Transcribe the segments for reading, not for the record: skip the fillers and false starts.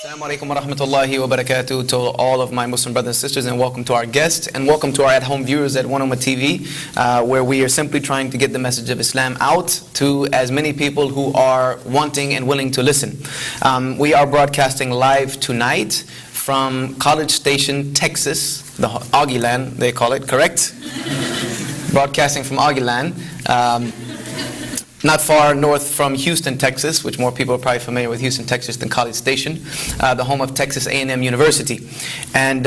Assalamu alaikum wa rahmatullahi wa barakatuh to all of my Muslim brothers and sisters, and welcome to our guests and welcome to our at-home viewers at One Ummah TV, where we are simply trying to get the message of Islam out to as many people who are wanting and willing to listen. We are broadcasting live tonight from College Station, Texas, the Augieland they call it, correct? Broadcasting from Augieland. Not far north from Houston, Texas, which more people are probably familiar with Houston, Texas than College Station, the home of Texas A&M University. And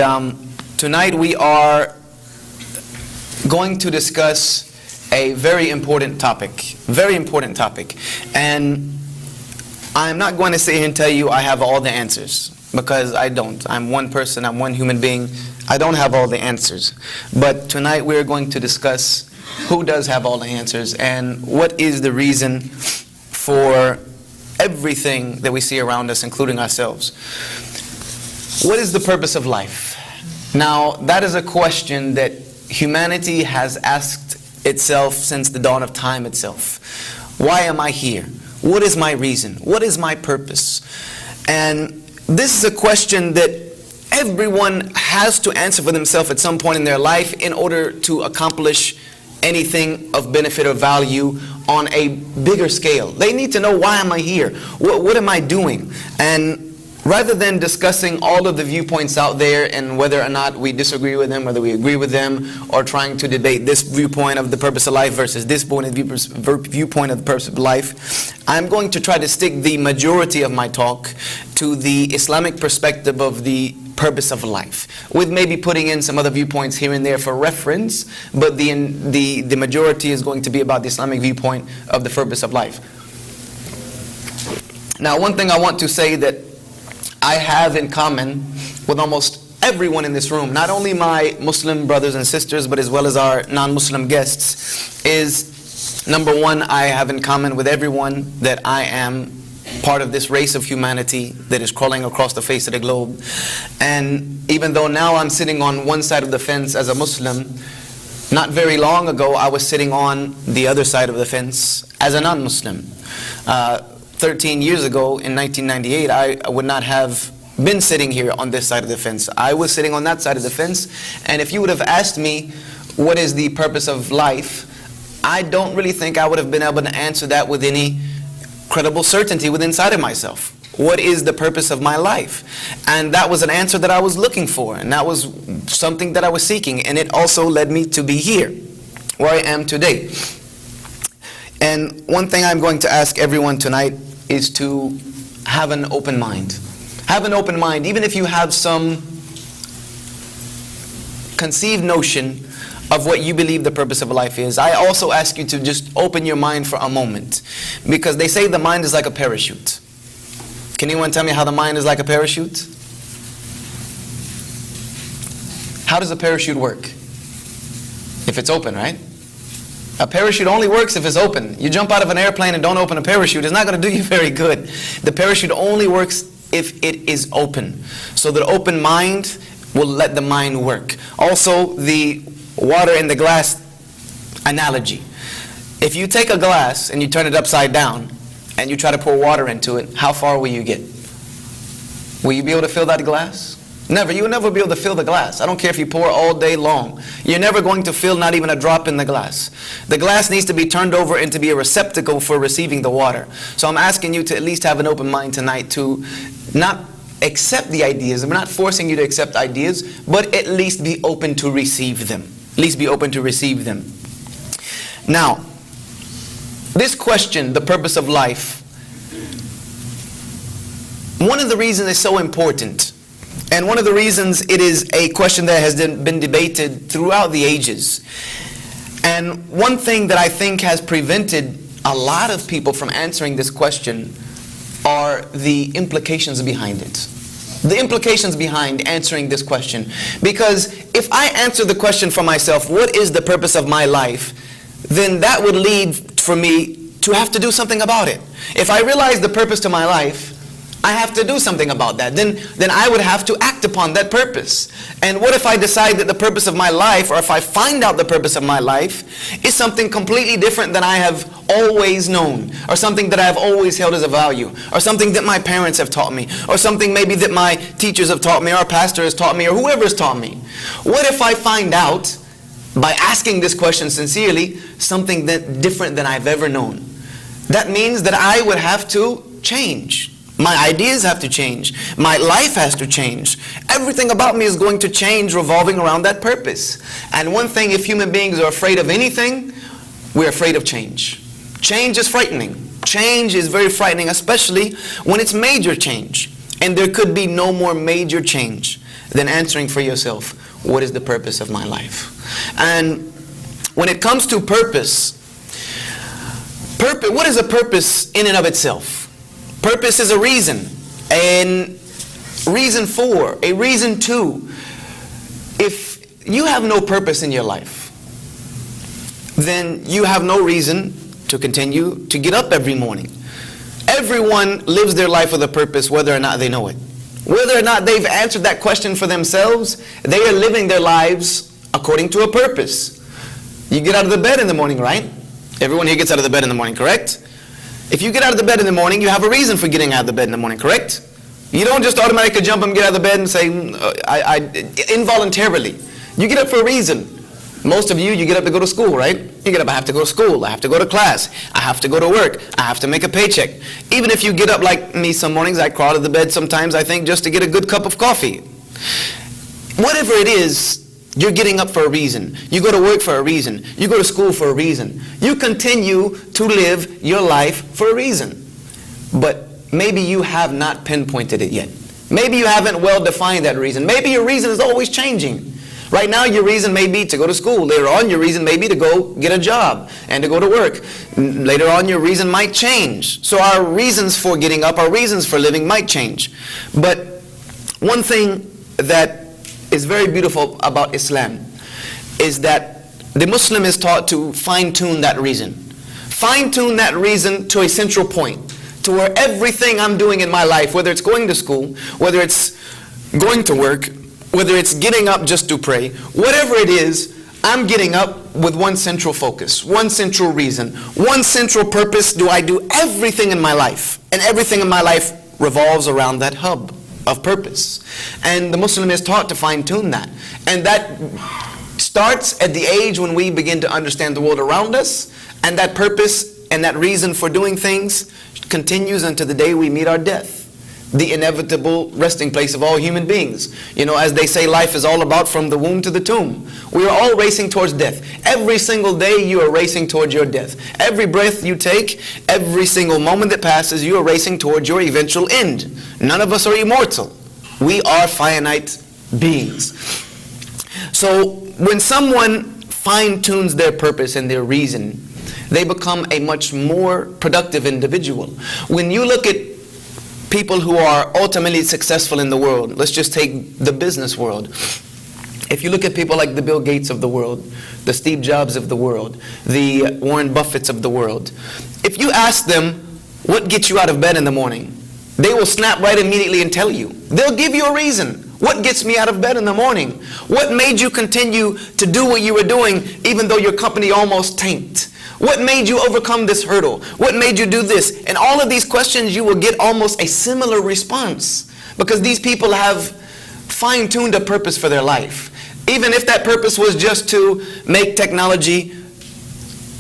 tonight we are going to discuss a very important topic, and I'm not going to sit here and tell you I have all the answers, because I don't. I'm one person, I'm one human being, I don't have all the answers. But tonight we're going to discuss who does have all the answers and what is the reason for everything that we see around us, including ourselves. What is the purpose of life? Now, that is a question that humanity has asked itself since the dawn of time itself. Why am I here? What is my reason? What is my purpose? And this is a question that everyone has to answer for themselves at some point in their life in order to accomplish anything of benefit or value on a bigger scale. They need to know, why am I here? What am I doing? And rather than discussing all of the viewpoints out there and whether or not we disagree with them, whether we agree with them, or trying to debate this viewpoint of the purpose of life versus this viewpoint of the purpose of life, I'm going to try to stick the majority of my talk to the Islamic perspective of the purpose of life, with maybe putting in some other viewpoints here and there for reference, but the majority is going to be about the Islamic viewpoint of the purpose of life. Now, one thing I want to say that I have in common with almost everyone in this room, not only my Muslim brothers and sisters, but as well as our non-Muslim guests, is number one, I have in common with everyone that I am part of this race of humanity that is crawling across the face of the globe. And even though now I'm sitting on one side of the fence as a Muslim, not very long ago I was sitting on the other side of the fence as a non-Muslim. 13 years ago, in 1998, I would not have been sitting here on this side of the fence. I was sitting on that side of the fence, and if you would have asked me what is the purpose of life, I don't really think I would have been able to answer that with any credible certainty within inside of myself. What is the purpose of my life? And that was an answer that I was looking for, and that was something that I was seeking, and it also led me to be here, where I am today. And one thing I'm going to ask everyone tonight is to have an open mind. Have an open mind, even if you have some conceived notion of what you believe the purpose of life is. I also ask you to just open your mind for a moment, because they say the mind is like a parachute. Can anyone tell me how the mind is like a parachute? How does a parachute work? If it's open, right? A parachute only works if it's open. You jump out of an airplane and don't open a parachute, it's not going to do you very good. The parachute only works if it is open. So the open mind will let the mind work. Also, the water in the glass analogy. If you take a glass and you turn it upside down and you try to pour water into it, how far will you get? Will you be able to fill that glass? Never. You will never be able to fill the glass. I don't care if you pour all day long. You're never going to fill not even a drop in the glass. The glass needs to be turned over and to be a receptacle for receiving the water. So I'm asking you to at least have an open mind tonight to not accept the ideas. I'm not forcing you to accept ideas, but at least be open to receive them. At least be open to receive them. Now, this question, the purpose of life, one of the reasons it's so important, and one of the reasons it is a question that has been debated throughout the ages, and one thing that I think has prevented a lot of people from answering this question are the implications behind it. The implications behind answering this question. Because if I answer the question for myself, what is the purpose of my life, then that would lead for me to have to do something about it. If I realize the purpose to my life, I have to do something about that. Then I would have to act upon that purpose. And what if I decide that the purpose of my life, or if I find out the purpose of my life, is something completely different than I have always known, or something that I have always held as a value, or something that my parents have taught me, or something maybe that my teachers have taught me, or our pastor has taught me, or whoever has taught me? What if I find out, by asking this question sincerely, something that different than I've ever known? That means that I would have to change. My ideas have to change. My life has to change. Everything about me is going to change revolving around that purpose. And one thing, if human beings are afraid of anything, we're afraid of change. Change is frightening. Change is very frightening, especially when it's major change. And there could be no more major change than answering for yourself, what is the purpose of my life? And when it comes to purpose, what is a purpose in and of itself? Purpose is a reason, a reason for, a reason to. If you have no purpose in your life, then you have no reason to continue to get up every morning. Everyone lives their life with a purpose, whether or not they know it. Whether or not they've answered that question for themselves, they are living their lives according to a purpose. You get out of the bed in the morning, right? Everyone here gets out of the bed in the morning, correct? If you get out of the bed in the morning, you have a reason for getting out of the bed in the morning, correct? You don't just automatically jump and get out of the bed and say, involuntarily. You get up for a reason. Most of you get up to go to school, right? You get up, I have to go to school, I have to go to class, I have to go to work, I have to make a paycheck. Even if you get up like me some mornings, I crawl out of the bed sometimes, I think, just to get a good cup of coffee. Whatever it is, you're getting up for a reason. You go to work for a reason. You go to school for a reason. You continue to live your life for a reason. But maybe you have not pinpointed it yet. Maybe you haven't well defined that reason. Maybe your reason is always changing. Right now your reason may be to go to school. Later on your reason may be to go get a job and to go to work. Later on your reason might change. So our reasons for getting up, our reasons for living might change. But one thing that is very beautiful about Islam is that the Muslim is taught to fine-tune that reason. Fine-tune that reason to a central point, to where everything I'm doing in my life, whether it's going to school, whether it's going to work, whether it's getting up just to pray, whatever it is, I'm getting up with one central focus, one central reason, one central purpose. Do I do everything in my life? And everything in my life revolves around that hub of purpose. And the Muslim is taught to fine-tune that. And that starts at the age when we begin to understand the world around us, and that purpose and that reason for doing things continues until the day we meet our death, the inevitable resting place of all human beings. You know, as they say, life is all about from the womb to the tomb. We are all racing towards death. Every single day you are racing towards your death. Every breath you take, every single moment that passes, you are racing towards your eventual end. None of us are immortal. We are finite beings. So when someone fine-tunes their purpose and their reason, they become a much more productive individual. When you look at people who are ultimately successful in the world, let's just take the business world. If you look at people like the Bill Gates of the world, the Steve Jobs of the world, the Warren Buffetts of the world, if you ask them, what gets you out of bed in the morning? They will snap right immediately and tell you. They'll give you a reason. What gets me out of bed in the morning? What made you continue to do what you were doing even though your company almost tanked? What made you overcome this hurdle? What made you do this? And all of these questions, you will get almost a similar response, because these people have fine-tuned a purpose for their life. Even if that purpose was just to make technology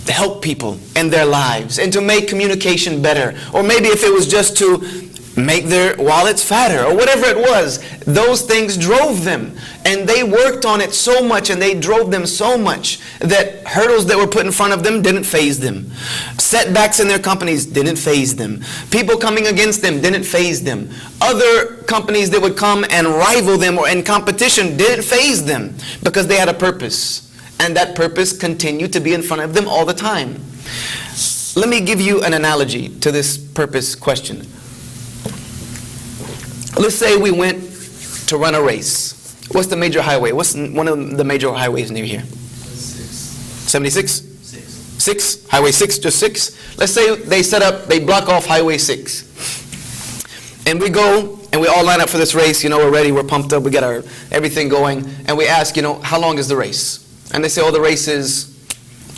help people in their lives and to make communication better, or maybe if it was just to make their wallets fatter, or whatever it was, those things drove them, and they worked on it so much and they drove them so much that hurdles that were put in front of them didn't faze them. Setbacks in their companies didn't faze them. People coming against them didn't faze them. Other companies that would come and rival them or in competition didn't faze them, because they had a purpose, and that purpose continued to be in front of them all the time. Let me give you an analogy to this purpose question. Let's say we went to run a race. What's the major highway? What's one of the major highways near here? 76? 6? Highway 6, just 6? Let's say they block off Highway 6. And we go, and we all line up for this race. We're ready, we're pumped up, we got our everything going. And we ask, how long is the race? And they say, the race is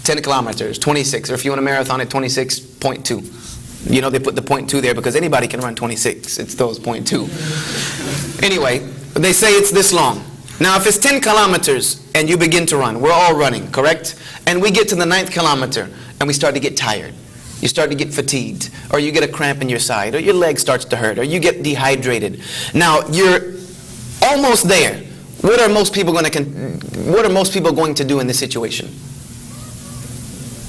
10 kilometers, 26. Or if you want a marathon at 26.2. They put the 0.2 there because anybody can run 26. It's those 0.2. Anyway, they say it's this long. Now, if it's 10 kilometers and you begin to run, we're all running, correct? And we get to the 9th kilometer and we start to get tired. You start to get fatigued, or you get a cramp in your side, or your leg starts to hurt, or you get dehydrated. Now, you're almost there. What are most people going to do in this situation?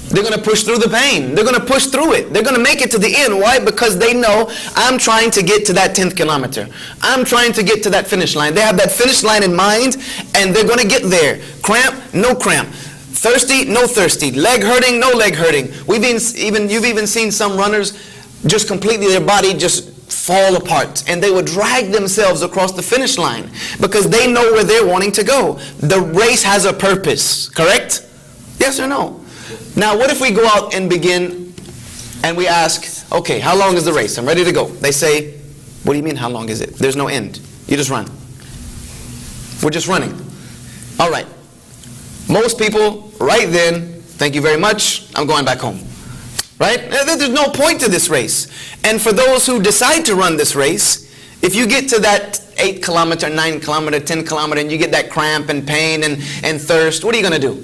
They're going to push through the pain. They're going to push through it. They're going to make it to the end. Why? Because they know, I'm trying to get to that 10th kilometer. I'm trying to get to that finish line. They have that finish line in mind, and they're going to get there. Cramp, no cramp. Thirsty, no thirsty. Leg hurting, no leg hurting. You've even seen some runners just completely, their body just fall apart, and they would drag themselves across the finish line because they know where they're wanting to go. The race has a purpose, correct? Yes or no? Now, what if we go out and begin and we ask, okay, how long is the race? I'm ready to go. They say, what do you mean, how long is it? There's no end. You just run. We're just running. All right. Most people, right then, thank you very much, I'm going back home. Right? There's no point to this race. And for those who decide to run this race, if you get to that 8 kilometer, 9 kilometer, 10 kilometer, and you get that cramp and pain and thirst, what are you going to do?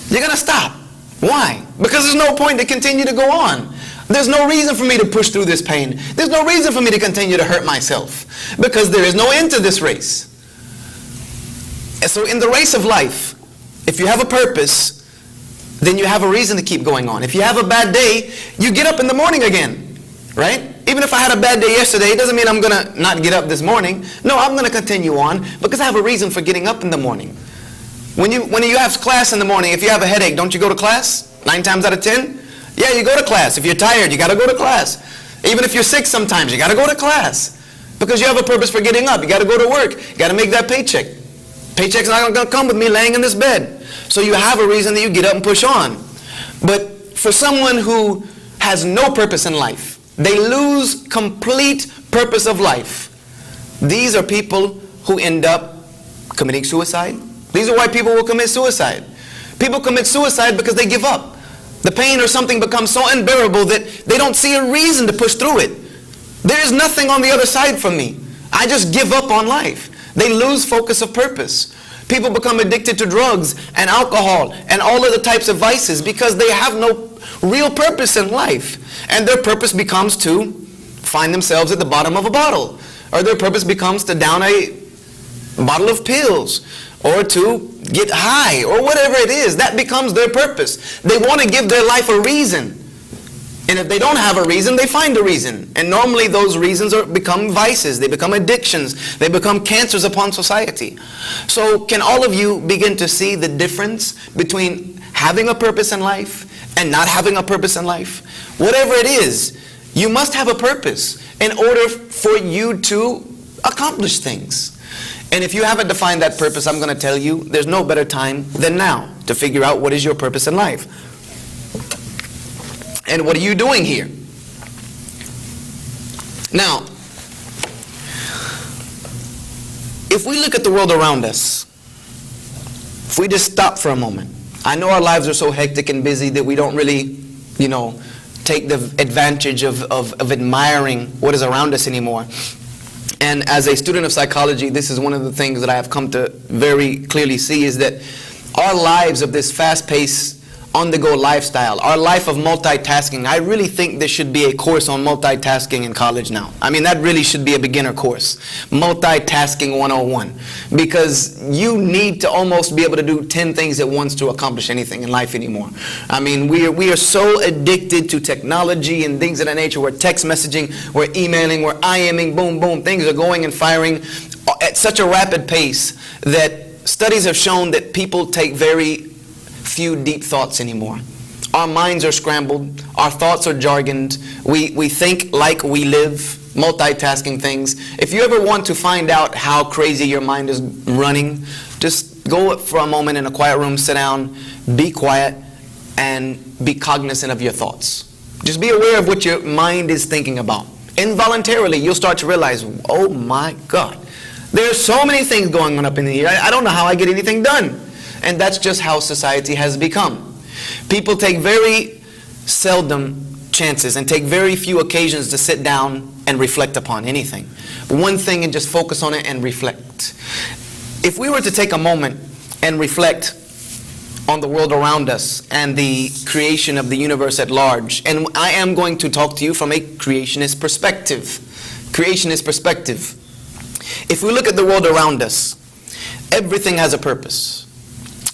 You're going to stop. Why? Because there's no point to continue to go on. There's no reason for me to push through this pain. There's no reason for me to continue to hurt myself. Because there is no end to this race. And so in the race of life, if you have a purpose, then you have a reason to keep going on. If you have a bad day, you get up in the morning again, right? Even if I had a bad day yesterday, it doesn't mean I'm going to not get up this morning. No, I'm going to continue on because I have a reason for getting up in the morning. When you have class in the morning, if you have a headache, don't you go to class? 9 times out of 10? Yeah, you go to class. If you're tired, you got to go to class. Even if you're sick sometimes, you got to go to class. Because you have a purpose for getting up. You got to go to work. You got to make that paycheck. Paycheck's not going to come with me laying in this bed. So you have a reason that you get up and push on. But for someone who has no purpose in life, they lose complete purpose of life. These are people who end up committing suicide. These are why people will commit suicide. People commit suicide because they give up. The pain or something becomes so unbearable that they don't see a reason to push through it. There is nothing on the other side for me. I just give up on life. They lose focus of purpose. People become addicted to drugs and alcohol and all other types of vices because they have no real purpose in life. And their purpose becomes to find themselves at the bottom of a bottle. Or their purpose becomes to down a bottle of pills. Or to get high. Or whatever it is. That becomes their purpose. They want to give their life a reason. And if they don't have a reason, they find a reason. And normally those reasons become vices. They become addictions. They become cancers upon society. So can all of you begin to see the difference between having a purpose in life and not having a purpose in life? Whatever it is, you must have a purpose in order for you to accomplish things. And if you haven't defined that purpose, I'm going to tell you, there's no better time than now to figure out what is your purpose in life. And what are you doing here? Now, if we look at the world around us, if we just stop for a moment, I know our lives are so hectic and busy that we don't really, take the advantage of admiring what is around us anymore. And as a student of psychology, this is one of the things that I have come to very clearly see is that our lives of this fast-paced, on-the-go lifestyle, our life of multitasking, I really think there should be a course on multitasking in college now. I mean, that really should be a beginner course. Multitasking 101. Because you need to almost be able to do 10 things at once to accomplish anything in life anymore. I mean, we are so addicted to technology and things of that nature. We're text messaging, we're emailing, we're IMing, boom, boom. Things are going and firing at such a rapid pace that studies have shown that people take very few deep thoughts anymore. Our minds are scrambled. Our thoughts are jargoned. We think like we live, multitasking things. If you ever want to find out how crazy your mind is running, just go for a moment in a quiet room, sit down, be quiet, and be cognizant of your thoughts. Just be aware of what your mind is thinking about. involuntarily, you'll start to realize, oh my God, there's so many things going on up in the air. I don't know how I get anything done. And that's just how society has become. People take very seldom chances and take very few occasions to sit down and reflect upon anything. One thing and just focus on it and reflect. If we were to take a moment and reflect on the world around us and the creation of the universe at large, and I am going to talk to you from a creationist perspective. Creationist perspective. If we look at the world around us, everything has a purpose.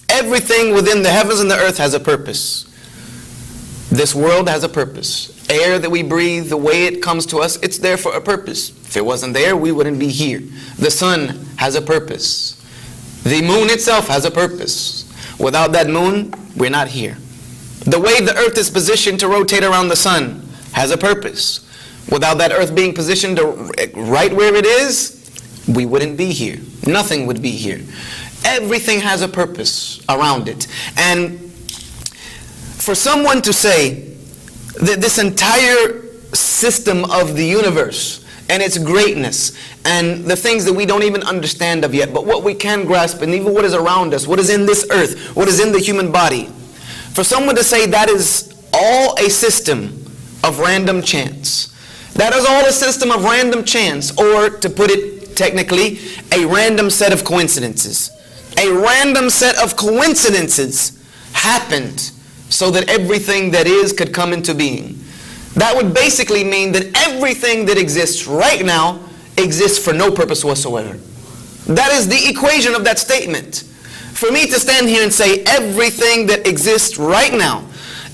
Everything within the heavens and the earth has a purpose. This world has a purpose. Air that we breathe, the way it comes to us, it's there for a purpose. If it wasn't there, we wouldn't be here. The sun has a purpose. The moon itself has a purpose. Without that moon, we're not here. The way the earth is positioned to rotate around the sun has a purpose. Without that earth being positioned right where it is, we wouldn't be here. Nothing would be here. Everything has a purpose around it. And for someone to say that this entire system of the universe and its greatness and the things that we don't even understand of yet, but what we can grasp and even what is around us, what is in this earth, what is in the human body, for someone to say that is all a system of random chance, that is all a system of random chance, or to put it technically, a random set of coincidences. A random set of coincidences happened so that everything that is could come into being. That would basically mean that everything that exists right now exists for no purpose whatsoever. That is the equation of that statement. For me to stand here and say everything that exists right now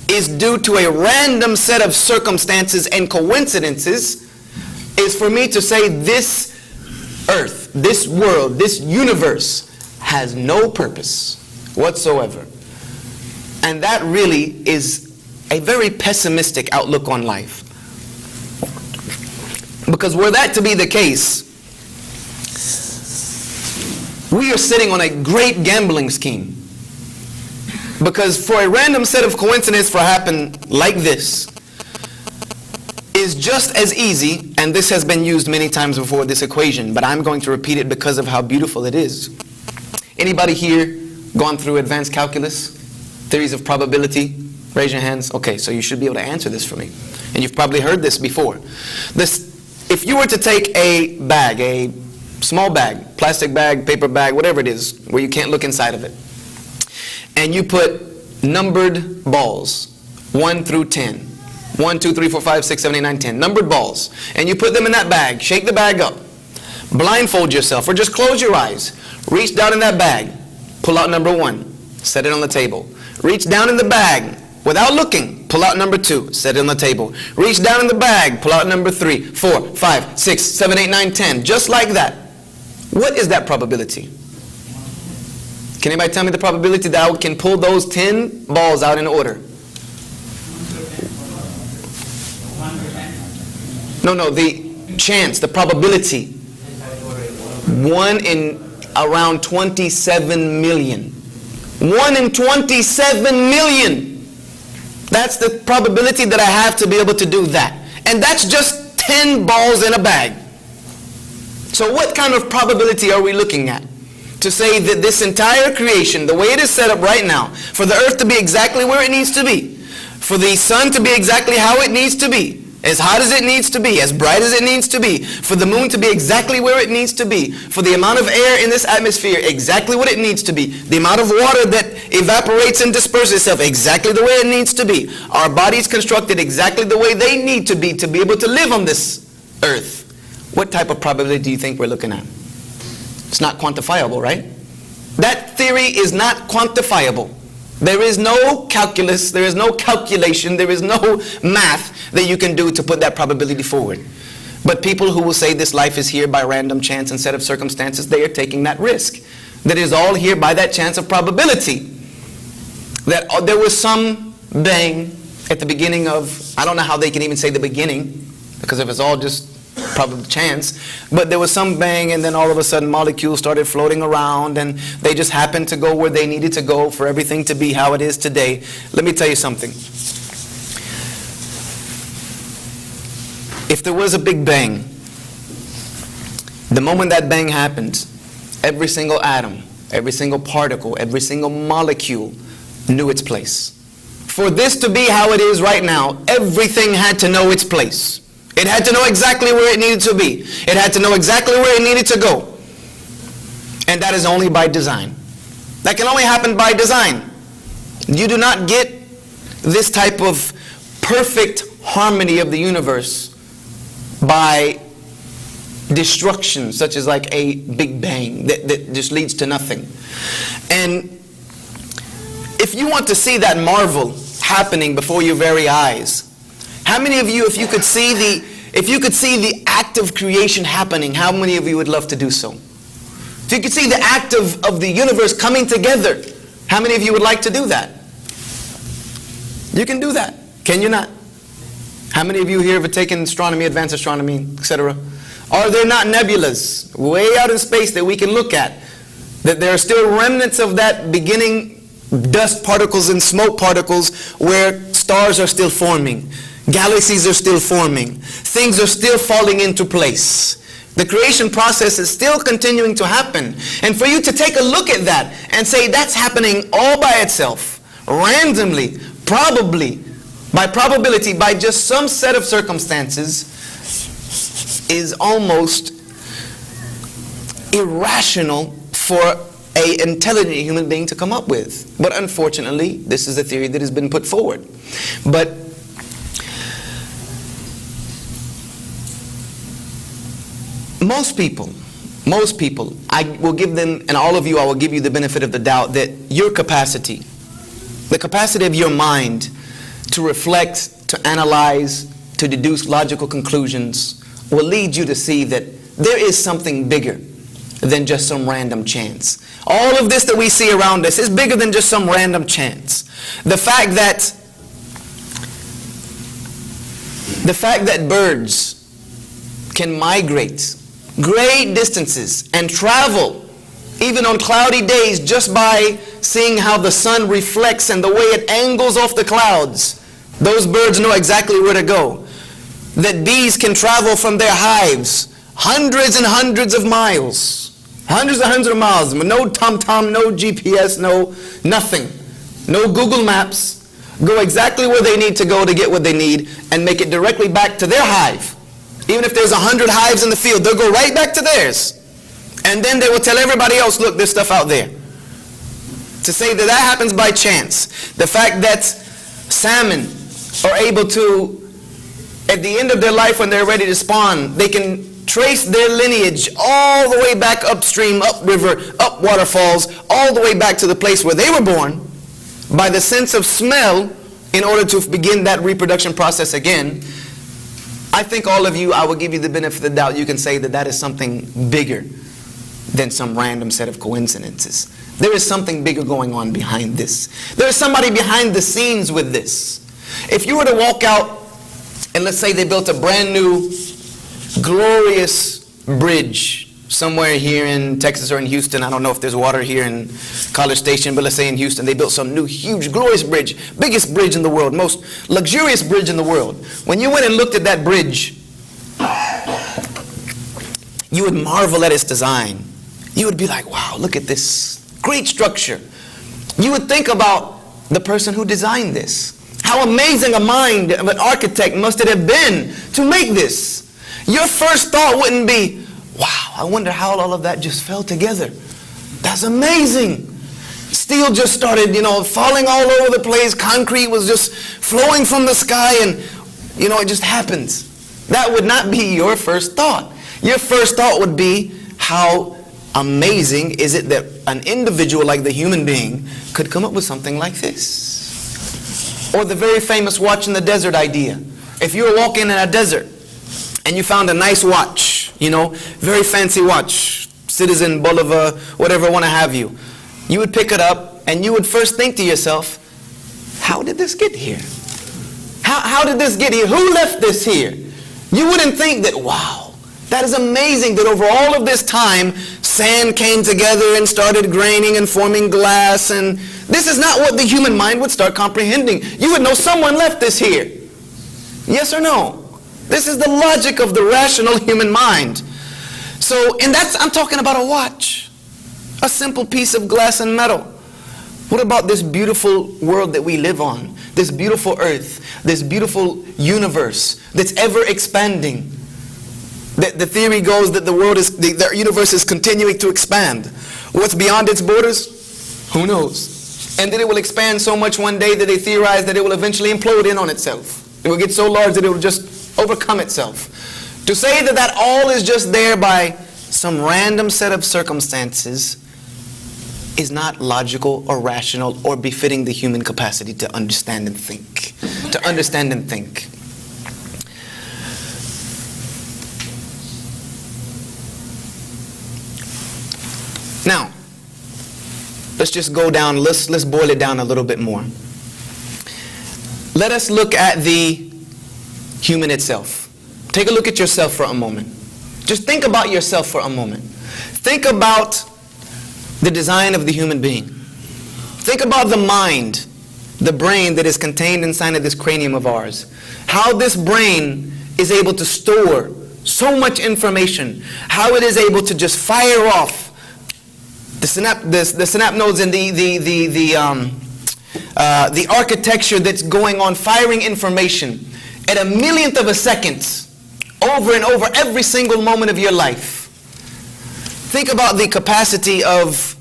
is due to a random set of circumstances and coincidences is for me to say this earth, this world, this universe has no purpose whatsoever. And that really is a very pessimistic outlook on life. Because were that to be the case, we are sitting on a great gambling scheme. Because for a random set of coincidences to happen like this is just as easy, and this has been used many times before, this equation, but I'm going to repeat it because of how beautiful it is. Anybody here gone through advanced calculus, theories of probability? Raise your hands. Okay, so you should be able to answer this for me. And you've probably heard this before. If you were to take a bag, a small bag, plastic bag, paper bag, whatever it is, where you can't look inside of it, and you put numbered balls, 1 through 10, 1, 2, 3, 4, 5, 6, 7, 8, 9, 10, numbered balls, and you put them in that bag, shake the bag up, blindfold yourself, or just close your eyes, reach down in that bag, pull out number 1, set it on the table. Reach down in the bag, without looking, pull out number 2, set it on the table. Reach down in the bag, pull out number 3, 4, 5, 6, 7, 8, 9, 10, just like that. What is that probability? Can anybody tell me the probability that I can pull those 10 balls out in order? No, the chance, the probability. 1 in around 27 million. 1 in 27 million. That's the probability that I have to be able to do that. And that's just 10 balls in a bag. So what kind of probability are we looking at? To say that this entire creation, the way it is set up right now, for the earth to be exactly where it needs to be, for the sun to be exactly how it needs to be, as hot as it needs to be, as bright as it needs to be, for the moon to be exactly where it needs to be, for the amount of air in this atmosphere exactly what it needs to be, the amount of water that evaporates and disperses itself exactly the way it needs to be, our bodies constructed exactly the way they need to be able to live on this earth. What type of probability do you think we're looking at? It's not quantifiable, right? That theory is not quantifiable. There is no calculus, there is no calculation, there is no math that you can do to put that probability forward. But people who will say this life is here by random chance and set of circumstances, they are taking that risk. That it is all here by that chance of probability. That there was some bang at the beginning of, I don't know how they can even say the beginning, because if it's all just probably chance, but there was some bang and then all of a sudden molecules started floating around and they just happened to go where they needed to go for everything to be how it is today. Let me tell you something. if there was a Big Bang, the moment that bang happened, every single atom, every single particle, every single molecule knew its place. For this to be how it is right now, everything had to know its place. It had to know exactly where it needed to be. It had to know exactly where it needed to go. And that is only by design. That can only happen by design. You do not get this type of perfect harmony of the universe by destruction, such as like a Big Bang that just leads to nothing. And if you want to see that marvel happening before your very eyes, how many of you, if you could see the act of creation happening, how many of you would love to do so? If you could see the act of the universe coming together, how many of you would like to do that? You can do that, can you not? How many of you here have taken astronomy, advanced astronomy, etc.? Are there not nebulas way out in space that we can look at? That there are still remnants of that beginning dust particles and smoke particles where stars are still forming. Galaxies are still forming. Things are still falling into place. The creation process is still continuing to happen. And for you to take a look at that and say that's happening all by itself, randomly, probably, by probability, by just some set of circumstances, is almost irrational for an intelligent human being to come up with. But unfortunately, this is a theory that has been put forward. But most people, I will give them, and all of you, I will give you the benefit of the doubt that your capacity, the capacity of your mind to reflect, to analyze, to deduce logical conclusions will lead you to see that there is something bigger than just some random chance. All of this that we see around us is bigger than just some random chance. The fact that birds can migrate great distances and travel even on cloudy days just by seeing how the sun reflects and the way it angles off the clouds, those birds know exactly where to go. That bees can travel from their hives hundreds and hundreds of miles, hundreds and hundreds of miles, no TomTom, no GPS, no nothing, no Google Maps, go exactly where they need to go to get what they need and make it directly back to their hive. Even if there's 100 hives in the field, they'll go right back to theirs. And then they will tell everybody else, look, there's stuff out there. To say that that happens by chance, the fact that salmon are able to, at the end of their life when they're ready to spawn, they can trace their lineage all the way back upstream, upriver, up waterfalls, all the way back to the place where they were born by the sense of smell in order to begin that reproduction process again. I think all of you, I will give you the benefit of the doubt, you can say that that is something bigger than some random set of coincidences. There is something bigger going on behind this. There is somebody behind the scenes with this. If you were to walk out and let's say they built a brand new, glorious bridge somewhere here in Texas or in Houston. I don't know if there's water here in College Station, but let's say in Houston they built some new, huge, glorious bridge, biggest bridge in the world, most luxurious bridge in the world. When you went and looked at that bridge, you would marvel at its design. You would be like, wow, look at this great structure. You would think about the person who designed this. How amazing a mind of an architect must it have been to make this. Your first thought wouldn't be, wow, I wonder how all of that just fell together. That's amazing. Steel just started, falling all over the place. Concrete was just flowing from the sky and, it just happens. That would not be your first thought. Your first thought would be, how amazing is it that an individual like the human being could come up with something like this? Or the very famous watch in the desert idea. If you were walking in a desert and you found a nice watch, very fancy watch, Citizen, Bolivar, whatever want to have you, you would pick it up and you would first think to yourself, how did this get here? How did this get here? Who left this here? You wouldn't think that, wow, that is amazing that over all of this time, sand came together and started graining and forming glass, and this is not what the human mind would start comprehending. You would know someone left this here. Yes or no? This is the logic of the rational human mind. So, and I'm talking about a watch. A simple piece of glass and metal. What about this beautiful world that we live on? This beautiful earth, this beautiful universe that's ever expanding. The theory goes that the universe is continuing to expand. What's beyond its borders? Who knows? And then it will expand so much one day that they theorize that it will eventually implode in on itself. It will get so large that it will just overcome itself. To say that all is just there by some random set of circumstances is not logical or rational or befitting the human capacity to understand and think. To understand and think. Now, let's just go down, let's boil it down a little bit more. Let us look at the human itself. Take a look at yourself for a moment. Just think about yourself for a moment. Think about the design of the human being. Think about the mind, the brain that is contained inside of this cranium of ours. How this brain is able to store so much information. How it is able to just fire off the synapse nodes and the architecture that's going on, firing information at a millionth of a second, over and over every single moment of your life. Think about the capacity of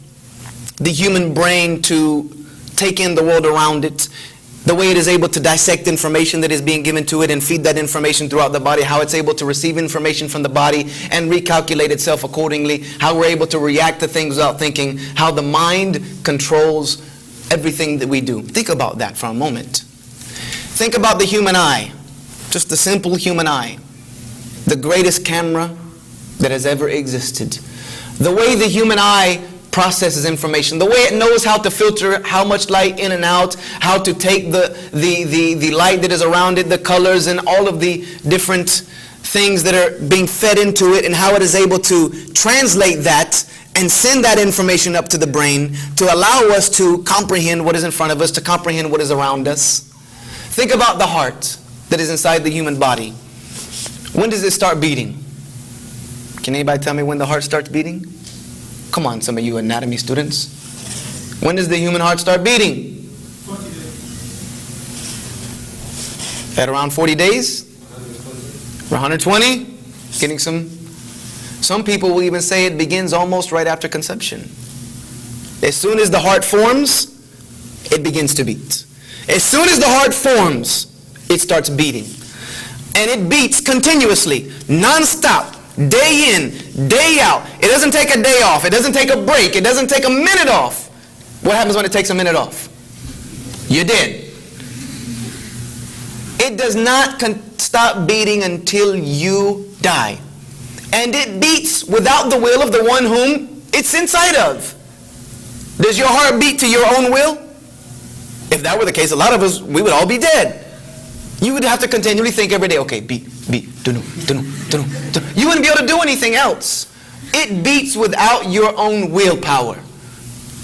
the human brain to take in the world around it, the way it is able to dissect information that is being given to it and feed that information throughout the body, how it's able to receive information from the body and recalculate itself accordingly, how we're able to react to things without thinking, how the mind controls everything that we do. Think about that for a moment. Think about the human eye, just the simple human eye, the greatest camera that has ever existed. The way the human eye processes information, the way it knows how to filter how much light in and out, how to take the light that is around it, the colors and all of the different things that are being fed into it, and how it is able to translate that and send that information up to the brain to allow us to comprehend what is in front of us, to comprehend what is around us. Think about the heart that is inside the human body. When does it start beating? Can anybody tell me when the heart starts beating? Come on, some of you anatomy students. When does the human heart start beating? 40 days. At around 40 days? 120? Getting some people will even say it begins almost right after conception. As soon as the heart forms, it begins to beat. As soon as the heart forms, it starts beating. And it beats continuously, non-stop. Day in, day out. It doesn't take a day off. It doesn't take a break. It doesn't take a minute off. What happens when it takes a minute off? You're dead. It does not stop beating until you die. And it beats without the will of the one whom it's inside of. Does your heart beat to your own will? If that were the case, a lot of us, we would all be dead. You would have to continually think every day, okay, beat, dunu. You wouldn't be able to do anything else. It beats without your own willpower.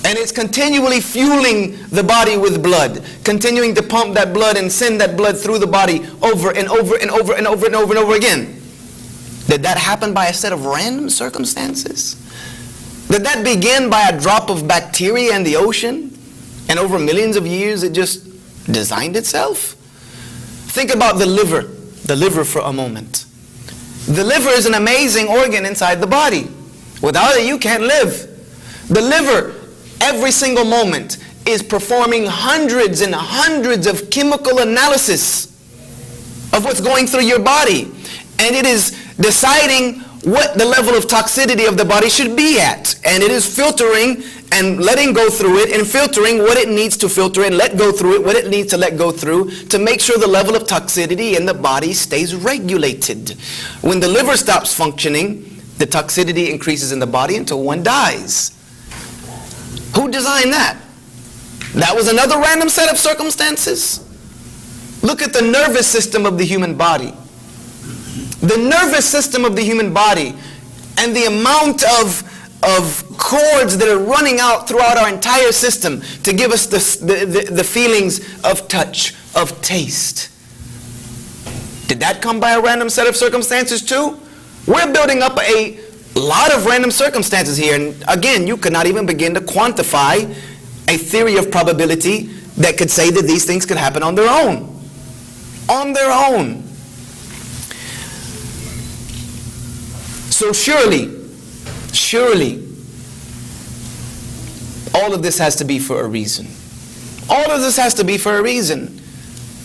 And it's continually fueling the body with blood, continuing to pump that blood and send that blood through the body over and over and over and over and over and over again. Did that happen by a set of random circumstances? Did that begin by a drop of bacteria in the ocean? And over millions of years it just designed itself? Think about the liver for a moment. The liver is an amazing organ inside the body. Without it, you can't live. The liver, every single moment, is performing hundreds and hundreds of chemical analysis of what's going through your body. And it is deciding what the level of toxicity of the body should be at. And it is filtering and letting go through it and filtering what it needs to filter and let go through it, what it needs to let go through to make sure the level of toxicity in the body stays regulated. When the liver stops functioning, the toxicity increases in the body until one dies. Who designed that? That was another random set of circumstances. Look at the nervous system of the human body. The nervous system of the human body and the amount of cords that are running out throughout our entire system to give us the feelings of touch, of taste. Did that come by a random set of circumstances too? We're building up a lot of random circumstances here. And again, you could not even begin to quantify a theory of probability that could say that these things could happen on their own. On their own. So surely, all of this has to be for a reason. All of this has to be for a reason.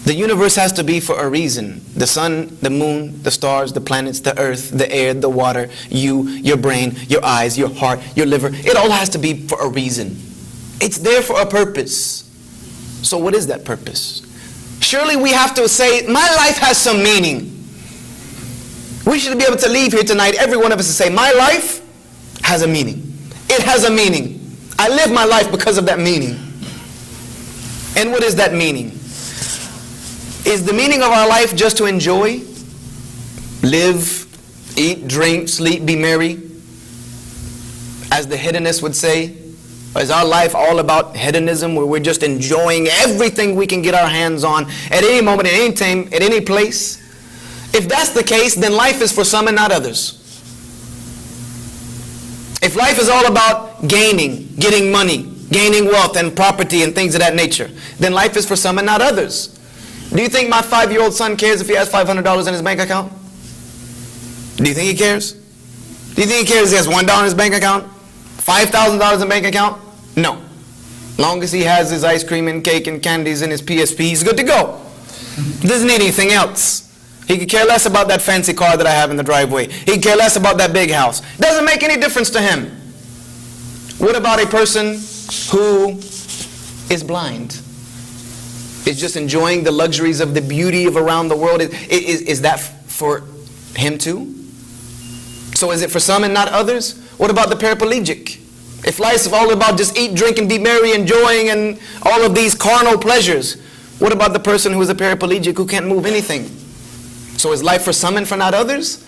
The universe has to be for a reason. The sun, the moon, the stars, the planets, the earth, the air, the water, you, your brain, your eyes, your heart, your liver. It all has to be for a reason. It's there for a purpose. So what is that purpose? Surely we have to say, my life has some meaning. We should be able to leave here tonight, every one of us, to say, my life has a meaning. It has a meaning. I live my life because of that meaning. And what is that meaning? Is the meaning of our life just to enjoy? Live, eat, drink, sleep, be merry? As the hedonist would say? Or is our life all about hedonism, where we're just enjoying everything we can get our hands on at any moment, at any time, at any place? If that's the case, then life is for some and not others. If life is all about gaining, getting money, gaining wealth and property and things of that nature, then life is for some and not others. Do you think my 5-year-old son cares if he has $500 in his bank account? Do you think he cares? Do you think he cares if he has $1 in his bank account? $5,000 in bank account? No. Long as he has his ice cream and cake and candies in his PSP, he's good to go. Doesn't need anything else. He could care less about that fancy car that I have in the driveway. He could care less about that big house. Doesn't make any difference to him. What about a person who is blind? Is just enjoying the luxuries of the beauty of around the world? Is that for him too? So is it for some and not others? What about the paraplegic? If life is all about just eat, drink, and be merry, enjoying and all of these carnal pleasures, what about the person who is a paraplegic who can't move anything? So is life for some and for not others?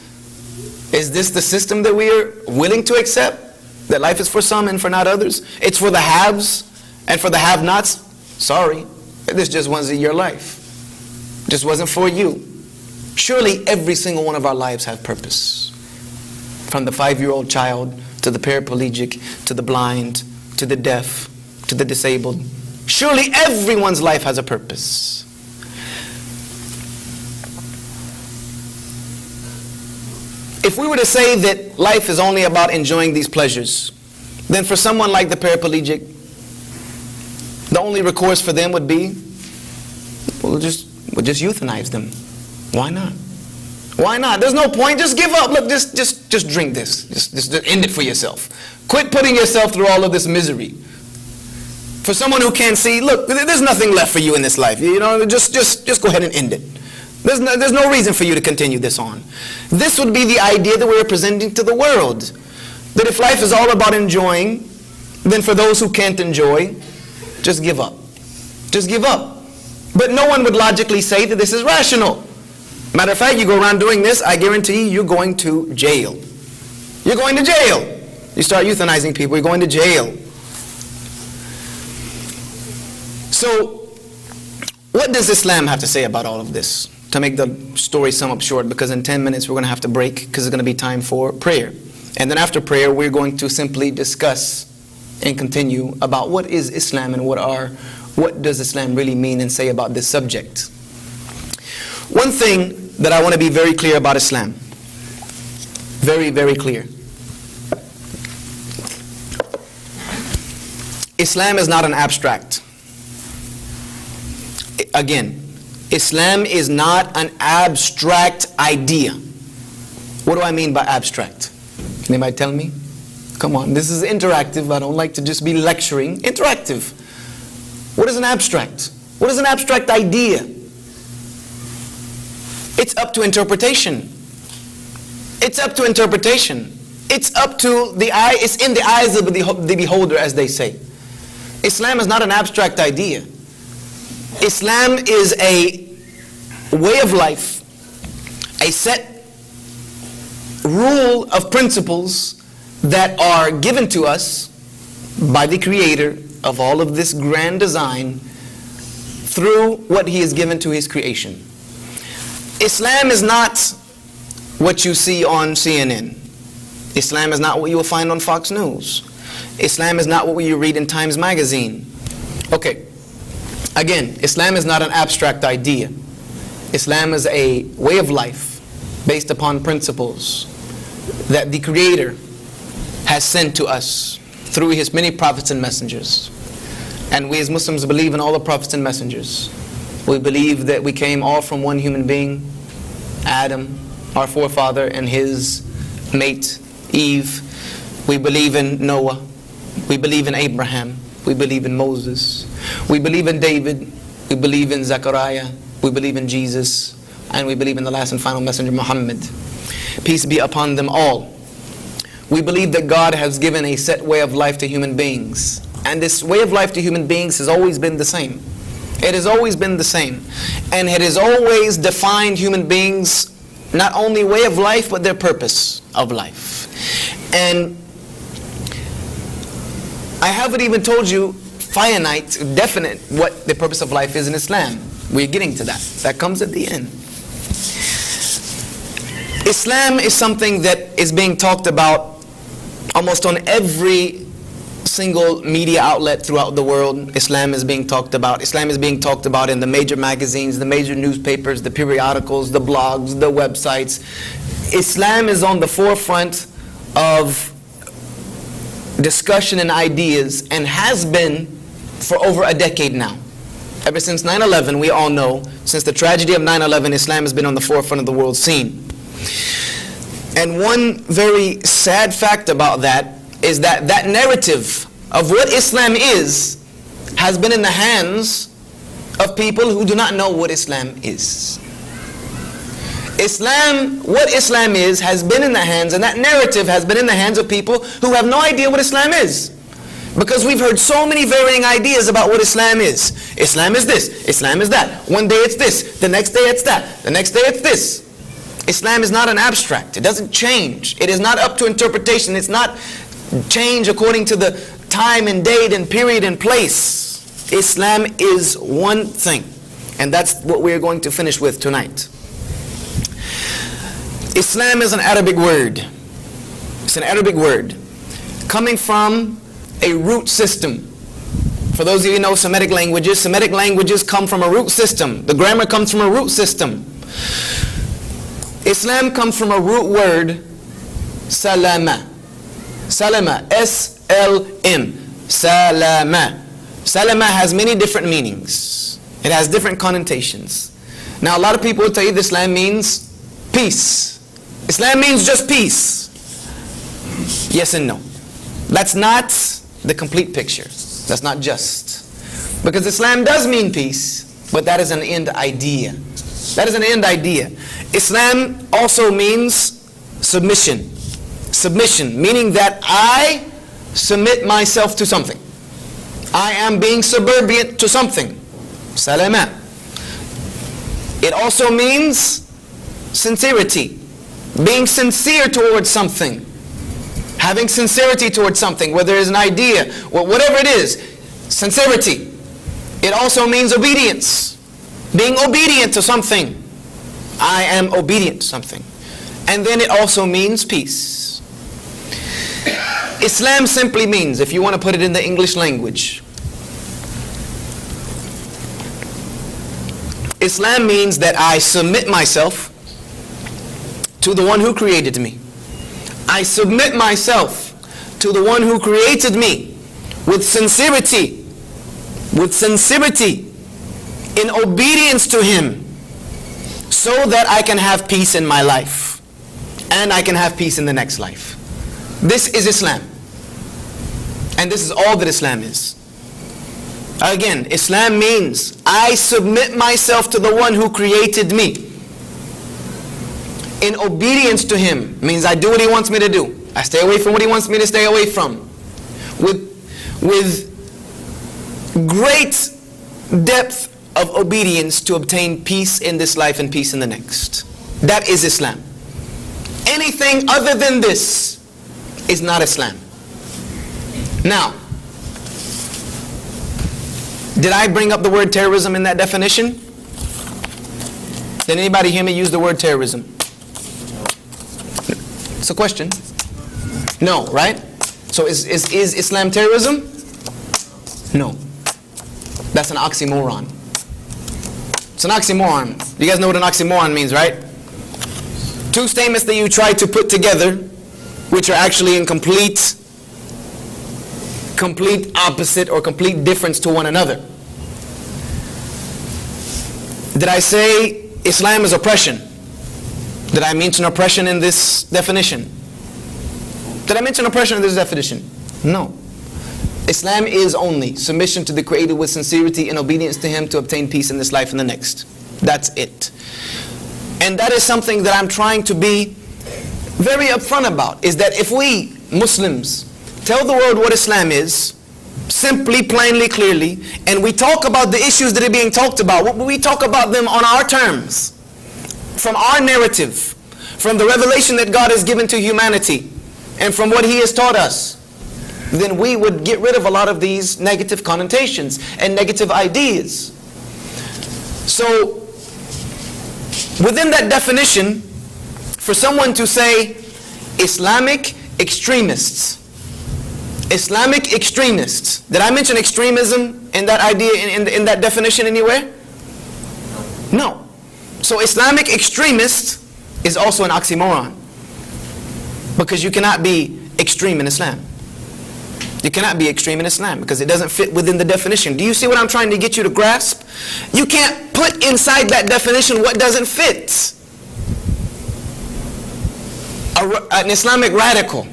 Is this the system that we are willing to accept? That life is for some and for not others? It's for the haves and for the have-nots? Sorry, this just wasn't your life. Just wasn't for you. Surely every single one of our lives have purpose. From the 5-year-old child, to the paraplegic, to the blind, to the deaf, to the disabled. Surely everyone's life has a purpose. If we were to say that life is only about enjoying these pleasures, then for someone like the paraplegic, the only recourse for them would be, we'll just euthanize them. Why not? Why not? There's no point. Just give up. Look, just drink this. Just end it for yourself. Quit putting yourself through all of this misery. For someone who can't see, look, there's nothing left for you in this life. You know, just go ahead and end it. There's no reason for you to continue this on. This would be the idea that we're presenting to the world. That if life is all about enjoying, then for those who can't enjoy, just give up. Just give up. But no one would logically say that this is rational. Matter of fact, you go around doing this, I guarantee you're going to jail. You're going to jail. You start euthanizing people, you're going to jail. So, what does Islam have to say about all of this? To make the story sum up short, because in 10 minutes we're going to have to break, because it's going to be time for prayer. And then after prayer, we're going to simply discuss and continue about what is Islam and what does Islam really mean and say about this subject. One thing that I want to be very clear about Islam, very, very clear. Islam is not an abstract. Again, Islam is not an abstract idea. What do I mean by abstract? Can anybody tell me? Come on, this is interactive. I don't like to just be lecturing. Interactive. What is an abstract? What is an abstract idea? It's up to interpretation. It's up to interpretation. It's up to the eye. It's in the eyes of the beholder, as they say. Islam is not an abstract idea. Islam is a way of life, a set rule of principles that are given to us by the Creator of all of this grand design through what He has given to His creation. Islam is not what you see on CNN. Islam is not what you will find on Fox News. Islam is not what you read in Times Magazine. Okay, again, Islam is not an abstract idea. Islam is a way of life based upon principles that the Creator has sent to us through His many prophets and messengers. And we as Muslims believe in all the prophets and messengers. We believe that we came all from one human being, Adam, our forefather, and his mate, Eve. We believe in Noah. We believe in Abraham. We believe in Moses. We believe in David. We believe in Zechariah. We believe in Jesus. And we believe in the last and final messenger, Muhammad. Peace be upon them all. We believe that God has given a set way of life to human beings. And this way of life to human beings has always been the same. It has always been the same. And it has always defined human beings, not only way of life, but their purpose of life. And I haven't even told you finite, definite, what the purpose of life is in Islam. We're getting to that. That comes at the end. Islam is something that is being talked about almost on every single media outlet throughout the world. Islam is being talked about. Islam is being talked about in the major magazines, the major newspapers, the periodicals, the blogs, the websites. Islam is on the forefront of discussion and ideas, and has been for over a decade now. Ever since 9/11, we all know, since the tragedy of 9/11, Islam has been on the forefront of the world scene. And one very sad fact about that is that that narrative of what Islam is has been in the hands of people who do not know what Islam is. What Islam is, has been in the hands, and that narrative has been in the hands of people who have no idea what Islam is. Because we've heard so many varying ideas about what Islam is. Islam is this, Islam is that. One day it's this, the next day it's that, the next day it's this. Islam is not an abstract. It doesn't change. It is not up to interpretation. It's not change according to the time and date and period and place. Islam is one thing. And that's what we're going to finish with tonight. Islam is an Arabic word. It's an Arabic word coming from a root system. For those of you who know Semitic languages come from a root system. The grammar comes from a root system. Islam comes from a root word, salama. Salama, S-L-M. Salama. Salama has many different meanings. It has different connotations. Now a lot of people will tell you that Islam means peace. Islam means just peace. Yes and no. That's not the complete picture. That's not just. Because Islam does mean peace, but that is an end idea. That is an end idea. Islam also means submission. Submission, meaning that I submit myself to something. I am being subservient to something. Salama. It also means sincerity. Being sincere towards something. Having sincerity towards something, whether it's an idea, or whatever it is. Sincerity. It also means obedience. Being obedient to something. I am obedient to something. And then it also means peace. Islam simply means, if you want to put it in the English language, Islam means that I submit myself to the one who created me. I submit myself to the one who created me with sincerity, in obedience to him, so that I can have peace in my life and I can have peace in the next life. This is Islam. And this is all that Islam is. Again, Islam means I submit myself to the one who created me. In obedience to him means I do what he wants me to do. I stay away from what he wants me to stay away from. With great depth of obedience to obtain peace in this life and peace in the next. That is Islam. Anything other than this is not Islam. Now, did I bring up the word terrorism in that definition? Did anybody hear me use the word terrorism? It's a question. No, right? So is Islam terrorism? No. That's an oxymoron. It's an oxymoron. You guys know what an oxymoron means, right? Two statements that you try to put together, which are actually in complete opposite or complete difference to one another. Did I say Islam is oppression? Did I mention oppression in this definition? Did I mention oppression in this definition? No. Islam is only submission to the Creator with sincerity and obedience to Him to obtain peace in this life and the next. That's it. And that is something that I'm trying to be very upfront about, is that if we Muslims tell the world what Islam is, simply, plainly, clearly, and we talk about the issues that are being talked about, we talk about them on our terms, from our narrative, from the revelation that God has given to humanity, and from what He has taught us, then we would get rid of a lot of these negative connotations and negative ideas. So, within that definition, for someone to say Islamic extremists, Islamic extremists, did I mention extremism in that idea, in that definition anywhere? No. So Islamic extremist is also an oxymoron, because you cannot be extreme in Islam. You cannot be extreme in Islam because it doesn't fit within the definition. Do you see what I'm trying to get you to grasp? You can't put inside that definition what doesn't fit. An Islamic radical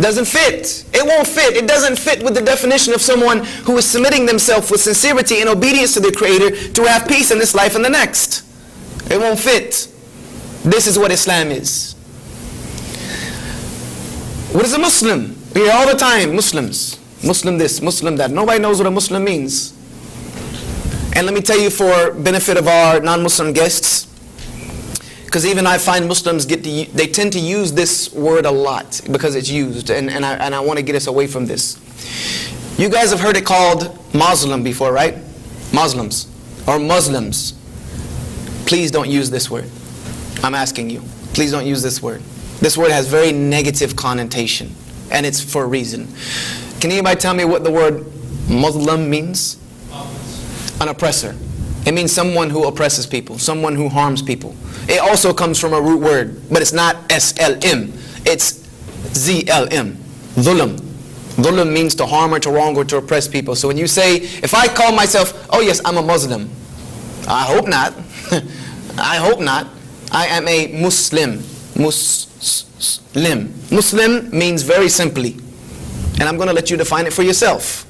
doesn't fit. It won't fit. It doesn't fit with the definition of someone who is submitting themselves with sincerity and obedience to the Creator to have peace in this life and the next. It won't fit. This is what Islam is. What is a Muslim? We hear all the time, Muslims, Muslim this, Muslim that. Nobody knows what a Muslim means. And let me tell you, for benefit of our non-Muslim guests, because even I find Muslims they tend to use this word a lot because it's used, and I want to get us away from this. You guys have heard it called Muslim before, right? Muslims or Muslims. Please don't use this word. I'm asking you. Please don't use this word. This word has very negative connotation. And it's for a reason. Can anybody tell me what the word Muslim means? An oppressor. It means someone who oppresses people, someone who harms people. It also comes from a root word, but it's not SLM. It's ZLM. Dhulm. Dhulm means to harm or to wrong or to oppress people. So when you say, if I call myself, oh yes, I'm a Muslim. I hope not. I hope not. I am a Muslim. Muslim. Muslim means very simply, and I'm going to let you define it for yourself.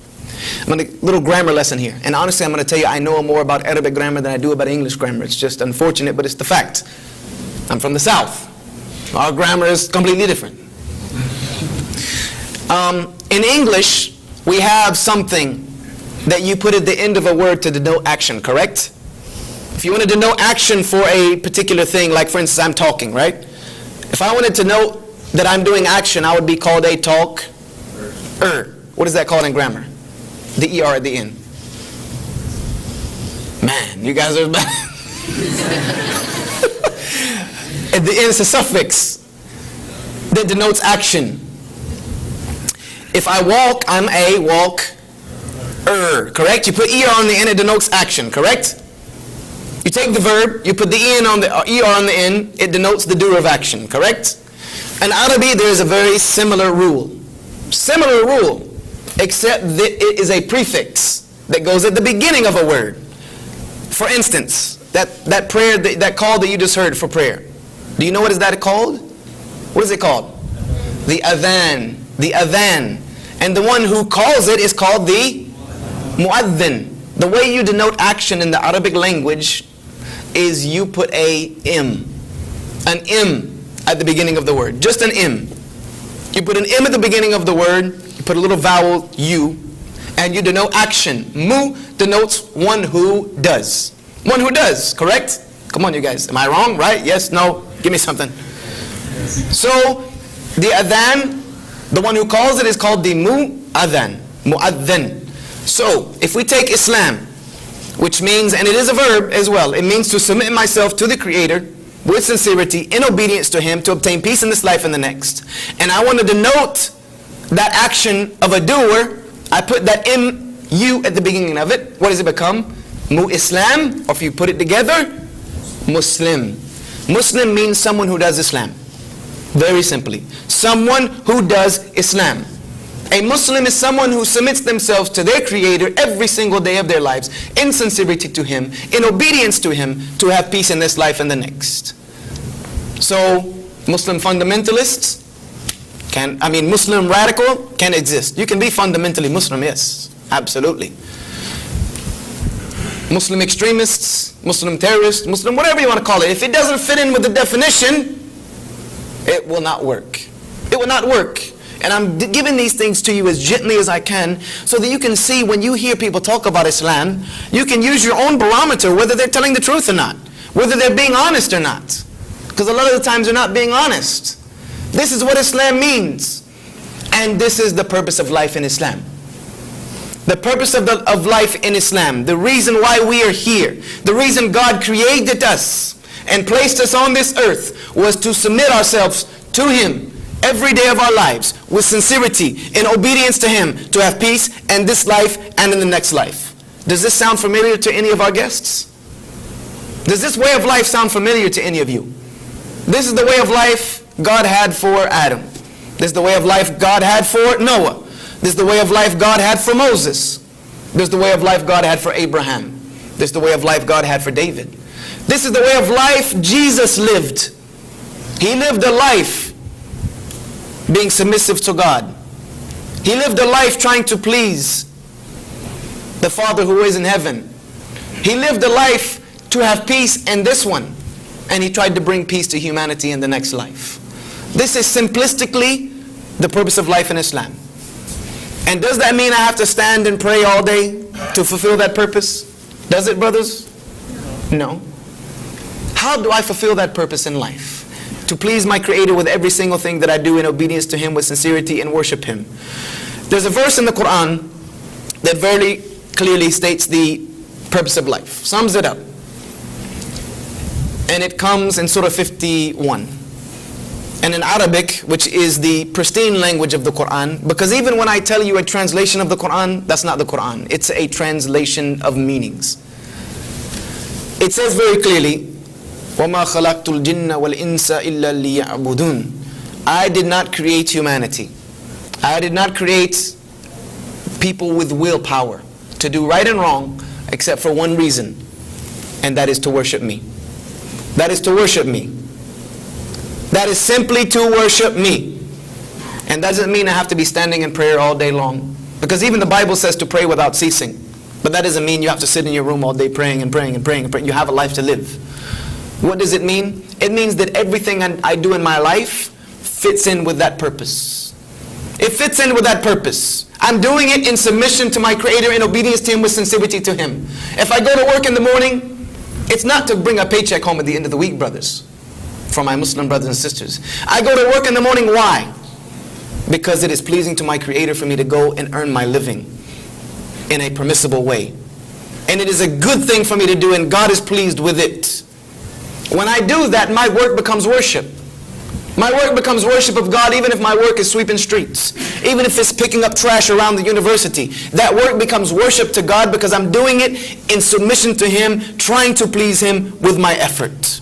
I'm going to, little grammar lesson here. And honestly, I'm going to tell you, I know more about Arabic grammar than I do about English grammar. It's just unfortunate, but it's the fact. I'm from the South. Our grammar is completely different. In English, we have something that you put at the end of a word to denote action, correct? If you want to denote action for a particular thing, like for instance, I'm talking, right? If I wanted to note that I'm doing action, I would be called a talker. What is that called in grammar? The ER at the end. Man, you guys are bad. At the end, it's a suffix that denotes action. If I walk, I'm a walker. Correct? You put ER on the end, it denotes action, correct? You take the verb, you put the ER on the end, it denotes the doer of action, correct? In Arabic, there is a very similar rule. Similar rule, except that it is a prefix that goes at the beginning of a word. For instance, that prayer, that call that you just heard for prayer. Do you know what is that called? What is it called? The adhan. The adhan. And the one who calls it is called the mu'adhin. The way you denote action in the Arabic language is you put an M at the beginning of the word. Just an M. You put an M at the beginning of the word, you put a little vowel U, and you denote action. Mu denotes one who does. One who does, correct? Come on, you guys. Am I wrong? Right? Yes? No? Give me something. So, the adhan, the one who calls it is called the mu'adhan. Mu'adhan. So, if we take Islam, which means, and it is a verb as well, it means to submit myself to the Creator with sincerity, in obedience to Him, to obtain peace in this life and the next. And I want to denote that action of a doer. I put that M-U at the beginning of it. What does it become? Mu-Islam, or if you put it together, Muslim. Muslim means someone who does Islam. Very simply. Someone who does Islam. A Muslim is someone who submits themselves to their Creator every single day of their lives, in sincerity to Him, in obedience to Him, to have peace in this life and the next. So, Muslim fundamentalists Muslim radical can exist. You can be fundamentally Muslim, yes, absolutely. Muslim extremists, Muslim terrorists, Muslim whatever you want to call it, if it doesn't fit in with the definition, it will not work. It will not work. And I'm giving these things to you as gently as I can, so that you can see when you hear people talk about Islam, you can use your own barometer whether they're telling the truth or not, whether they're being honest or not. Because a lot of the times they're not being honest. This is what Islam means. And this is the purpose of life in Islam. The purpose of life in Islam, the reason why we are here, the reason God created us and placed us on this earth, was to submit ourselves to Him every day of our lives with sincerity, in obedience to Him, to have peace in this life and in the next life. Does this sound familiar to any of our guests? Does this way of life sound familiar to any of you? This is the way of life God had for Adam. This is the way of life God had for Noah. This is the way of life God had for Moses. This is the way of life God had for Abraham. This is the way of life God had for David. This is the way of life Jesus lived. He lived a life being submissive to God. He lived a life trying to please the Father who is in heaven. He lived a life to have peace in this one. And He tried to bring peace to humanity in the next life. This is simplistically the purpose of life in Islam. And does that mean I have to stand and pray all day to fulfill that purpose? Does it, brothers? No. How do I fulfill that purpose in life? To please my Creator with every single thing that I do, in obedience to Him with sincerity, and worship Him. There's a verse in the Quran that very clearly states the purpose of life. Sums it up. And it comes in Surah 51. And in Arabic, which is the pristine language of the Quran, because even when I tell you a translation of the Quran, that's not the Quran. It's a translation of meanings. It says very clearly, وَمَا خَلَقْتُ الْجِنَّ وَالْإِنسَ إِلَّا لِيَعْبُدُونَ. I did not create humanity. I did not create people with willpower to do right and wrong, except for one reason, and that is to worship me. That is to worship me. That is simply to worship me. And doesn't mean I have to be standing in prayer all day long. Because even the Bible says to pray without ceasing. But that doesn't mean you have to sit in your room all day praying and praying and praying and praying. You have a life to live. What does it mean? It means that everything I do in my life fits in with that purpose. It fits in with that purpose. I'm doing it in submission to my Creator, in obedience to Him, with sincerity to Him. If I go to work in the morning, it's not to bring a paycheck home at the end of the week, brothers. For my Muslim brothers and sisters. I go to work in the morning, why? Because it is pleasing to my Creator for me to go and earn my living in a permissible way. And it is a good thing for me to do, and God is pleased with it. When I do that, my work becomes worship. My work becomes worship of God, even if my work is sweeping streets. Even if it's picking up trash around the university. That work becomes worship to God because I'm doing it in submission to Him, trying to please Him with my effort.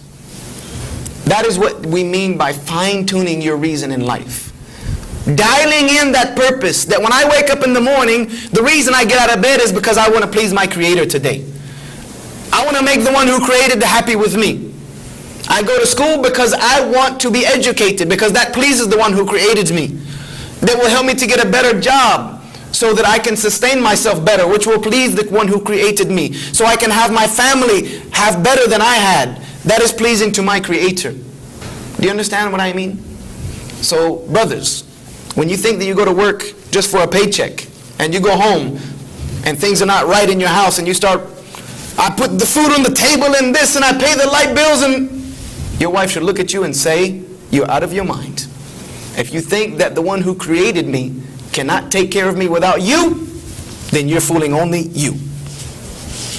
That is what we mean by fine-tuning your reason in life. Dialing in that purpose, that when I wake up in the morning, the reason I get out of bed is because I want to please my Creator today. I want to make the one who created happy with me. I go to school because I want to be educated, because that pleases the one who created me. That will help me to get a better job, so that I can sustain myself better, which will please the one who created me. So I can have my family have better than I had. That is pleasing to my Creator. Do you understand what I mean? So, brothers, when you think that you go to work just for a paycheck, and you go home, and things are not right in your house, and you start, I put the food on the table and this, and I pay the light bills, and your wife should look at you and say, you're out of your mind. If you think that the one who created me cannot take care of me without you, then you're fooling only you.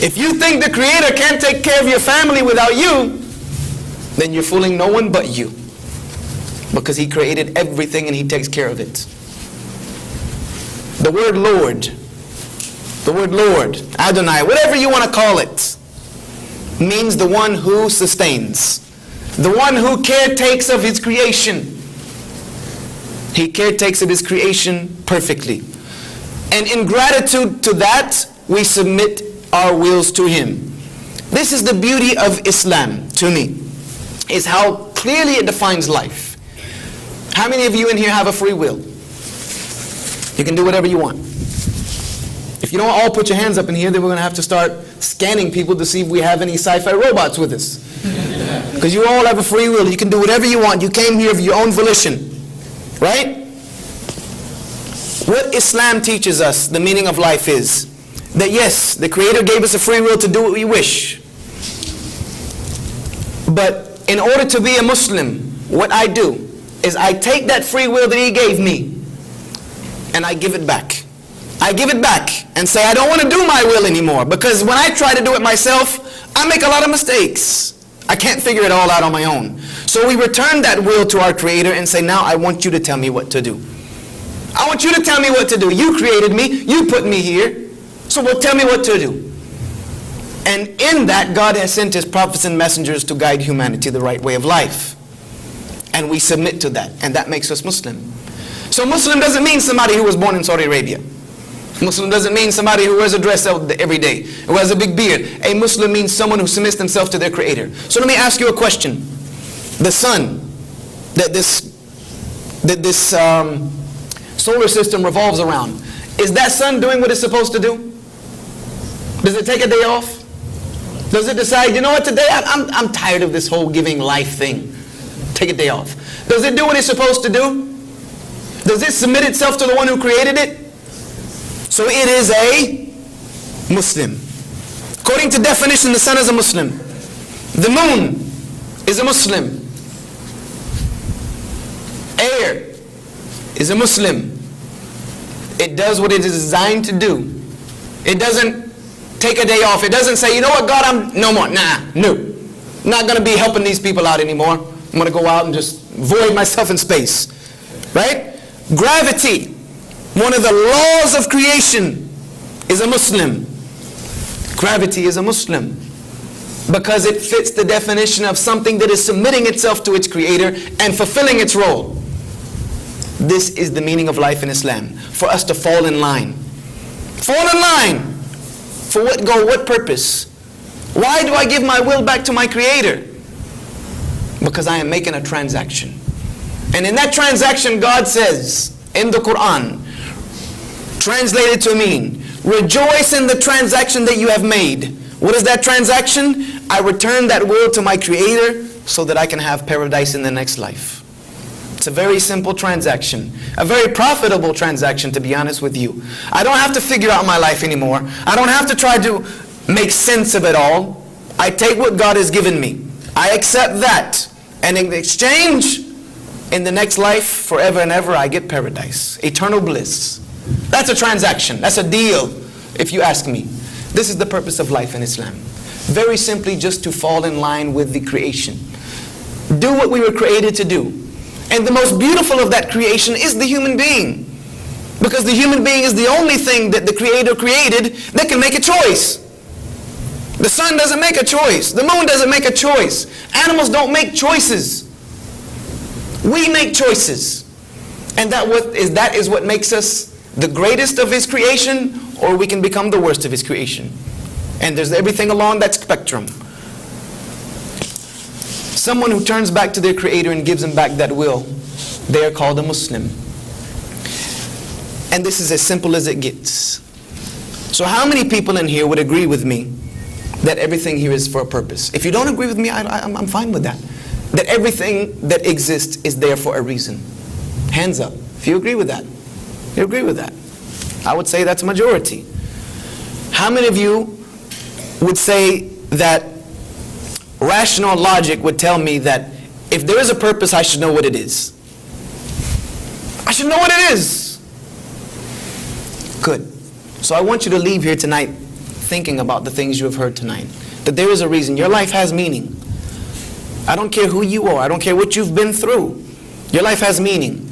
If you think the Creator can't take care of your family without you, then you're fooling no one but you. Because He created everything and He takes care of it. The word Lord, Adonai, whatever you want to call it, means the one who sustains, the one who caretakes of His creation. He caretakes of His creation perfectly. And in gratitude to that, we submit our wills to Him. This is the beauty of Islam, to me, is how clearly it defines life. How many of you in here have a free will? You can do whatever you want. If you don't all put your hands up in here, then we're going to have to start scanning people to see if we have any sci-fi robots with us. Because you all have a free will. You can do whatever you want. You came here of your own volition. Right? What Islam teaches us, the meaning of life is that yes, the Creator gave us a free will to do what we wish. But in order to be a Muslim, what I do is I take that free will that He gave me and I give it back. I give it back and say I don't want to do my will anymore, because when I try to do it myself, I make a lot of mistakes. I can't figure it all out on my own. So we return that will to our Creator and say, now I want you to tell me what to do. I want you to tell me what to do. You created me. You put me here. So well, tell me what to do. And in that, God has sent His prophets and messengers to guide humanity the right way of life. And we submit to that. And that makes us Muslim. So Muslim doesn't mean somebody who was born in Saudi Arabia. Muslim doesn't mean somebody who wears a dress every day, who has a big beard. A Muslim means someone who submits themselves to their Creator. So let me ask you a question. The sun that this solar system revolves around, is that sun doing what it's supposed to do? Does it take a day off? Does it decide, you know what, today I'm tired of this whole giving life thing. Take a day off. Does it do what it's supposed to do? Does it submit itself to the one who created it? So it is a Muslim. According to definition, the sun is a Muslim. The moon is a Muslim. Air is a Muslim. It does what it is designed to do. It doesn't take a day off. It doesn't say, you know what, God, I'm no more. No. I'm not going to be helping these people out anymore. I'm going to go out and just void myself in space. Right? Gravity, one of the laws of creation, is a Muslim. Gravity is a Muslim because it fits the definition of something that is submitting itself to its Creator and fulfilling its role. This is the meaning of life in Islam. For us to fall in line. Fall in line. For what goal? What purpose? Why do I give my will back to my Creator? Because I am making a transaction. And in that transaction, God says in the Quran, translated to mean, rejoice in the transaction that you have made. What is that transaction? I return that will to my Creator so that I can have paradise in the next life. It's a very simple transaction. A very profitable transaction, to be honest with you. I don't have to figure out my life anymore. I don't have to try to make sense of it all. I take what God has given me. I accept that. And in exchange, in the next life, forever and ever, I get paradise. Eternal bliss. That's a transaction. That's a deal, if you ask me. This is the purpose of life in Islam. Very simply, just to fall in line with the creation. Do what we were created to do. And the most beautiful of that creation is the human being. Because the human being is the only thing that the Creator created that can make a choice. The sun doesn't make a choice. The moon doesn't make a choice. Animals don't make choices. We make choices. And that is what makes us the greatest of His creation, or we can become the worst of His creation. And there's everything along that spectrum. Someone who turns back to their Creator and gives Him back that will, they are called a Muslim. And this is as simple as it gets. So how many people in here would agree with me that everything here is for a purpose? If you don't agree with me, I'm fine with that. That everything that exists is there for a reason. Hands up if you agree with that. You agree with that? I would say that's a majority. How many of you would say that rational logic would tell me that if there is a purpose, I should know what it is? I should know what it is. Good. So I want you to leave here tonight thinking about the things you have heard tonight. That there is a reason. Your life has meaning. I don't care who you are. I don't care what you've been through. Your life has meaning.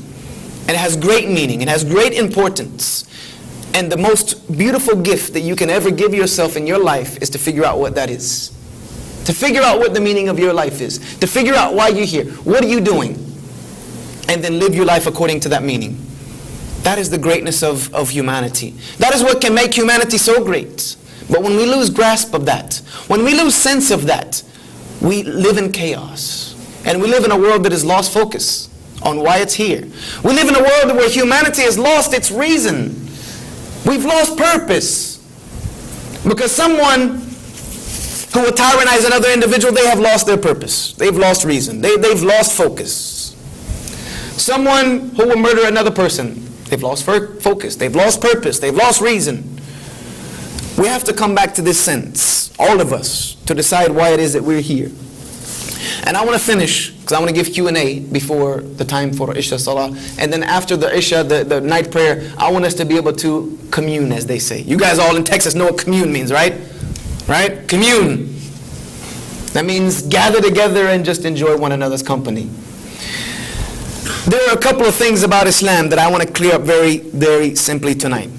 And it has great meaning. It has great importance. And the most beautiful gift that you can ever give yourself in your life is to figure out what that is. To figure out what the meaning of your life is. To figure out why you're here. What are you doing? And then live your life according to that meaning. That is the greatness of humanity. That is what can make humanity so great. But when we lose grasp of that, when we lose sense of that, we live in chaos. And we live in a world that has lost focus on why it's here. We live in a world where humanity has lost its reason. We've lost purpose. Because someone who will tyrannize another individual, they have lost their purpose. They've lost reason. They've lost focus. Someone who will murder another person, they've lost focus. They've lost purpose. They've lost reason. We have to come back to this sense, all of us, to decide why it is that we're here. And I want to finish, because I want to give Q&A before the time for Isha Salah. And then after the Isha, the night prayer, I want us to be able to commune, as they say. You guys all in Texas know what commune means, right? Right? Commune. That means gather together and just enjoy one another's company. There are a couple of things about Islam that I want to clear up very, very simply tonight.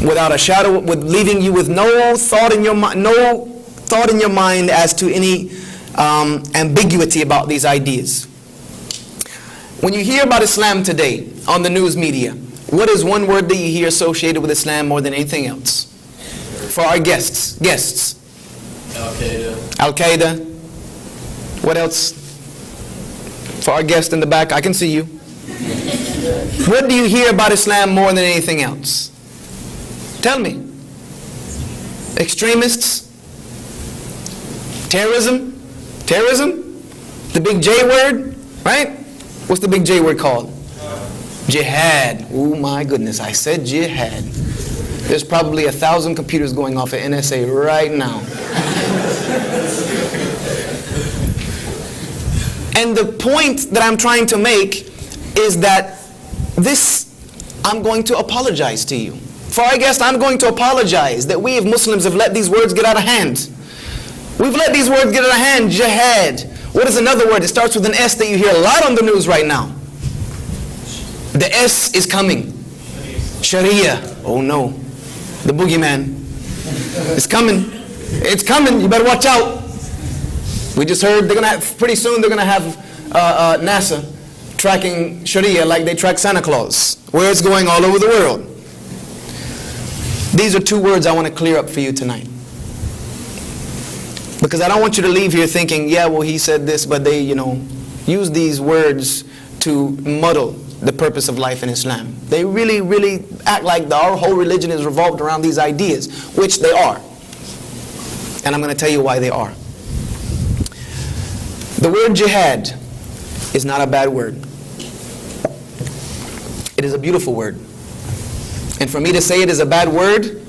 Without a shadow, with leaving you with no thought in your mind as to any ambiguity about these ideas. When you hear about Islam today on the news media, what is one word that you hear associated with Islam more than anything else? For our guests. Al-Qaeda. Al-Qaeda. What else? For our guest in the back, I can see you. What do you hear about Islam more than anything else? Tell me. Extremists? Terrorism? The big J word, right? What's the big J word called? Jihad. Oh my goodness, I said jihad. There's probably 1,000 computers going off at NSA right now. And the point that I'm trying to make is that I'm going to apologize to you. For our guest, I'm going to apologize that we as Muslims have let these words get out of hand. We've let these words get out of hand. Jihad. What is another word? It starts with an S that you hear a lot on the news right now. The S is coming. Sharia. Oh no. The boogeyman. It's coming. It's coming. You better watch out. We just heard pretty soon they're going to have NASA tracking Sharia like they track Santa Claus, where it's going all over the world. These are two words I want to clear up for you tonight. Because I don't want you to leave here thinking, yeah, well, he said this, but they, use these words to muddle the purpose of life in Islam. They really, really act like our whole religion is revolved around these ideas, which they are. And I'm going to tell you why they are. The word jihad is not a bad word. It is a beautiful word. And for me to say it is a bad word,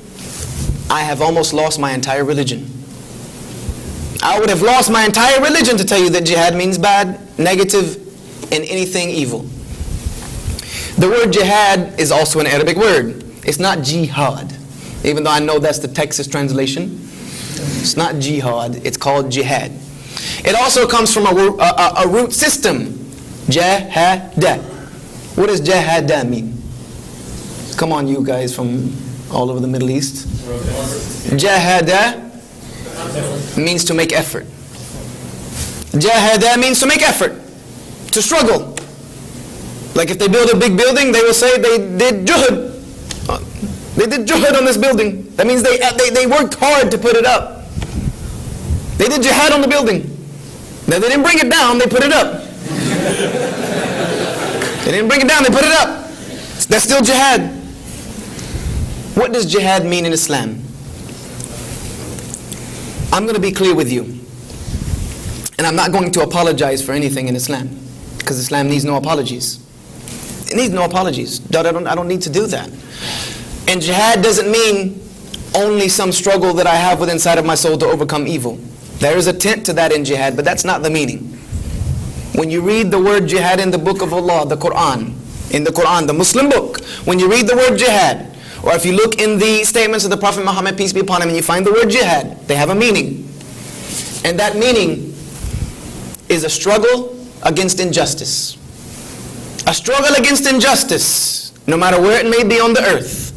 I have almost lost my entire religion. I would have lost my entire religion to tell you that jihad means bad, negative, and anything evil. The word jihad is also an Arabic word. It's not jihad, even though I know that's the Texas translation. It's not jihad, it's called jihad. It also comes from a root system. Jahada. What does jahada mean? Come on, you guys from all over the Middle East. Jahada means to make effort. Jahada means to make effort, to struggle. Like if they build a big building, they will say they did juhud. They did juhud on this building. That means they worked hard to put it up. They did jihad on the building. Now they didn't bring it down, they put it up. They didn't bring it down, they put it up. That's still jihad. What does jihad mean in Islam? I'm going to be clear with you. And I'm not going to apologize for anything in Islam. Because Islam needs no apologies. It needs no apologies. I don't need to do that. And jihad doesn't mean only some struggle that I have within inside of my soul to overcome evil. There is a tint to that in jihad, but that's not the meaning. When you read the word jihad in the book of Allah, the Quran, in the Quran, the Muslim book, when you read the word jihad, or if you look in the statements of the Prophet Muhammad, peace be upon him, and you find the word jihad, they have a meaning. And that meaning is a struggle against injustice. A struggle against injustice, no matter where it may be on the earth.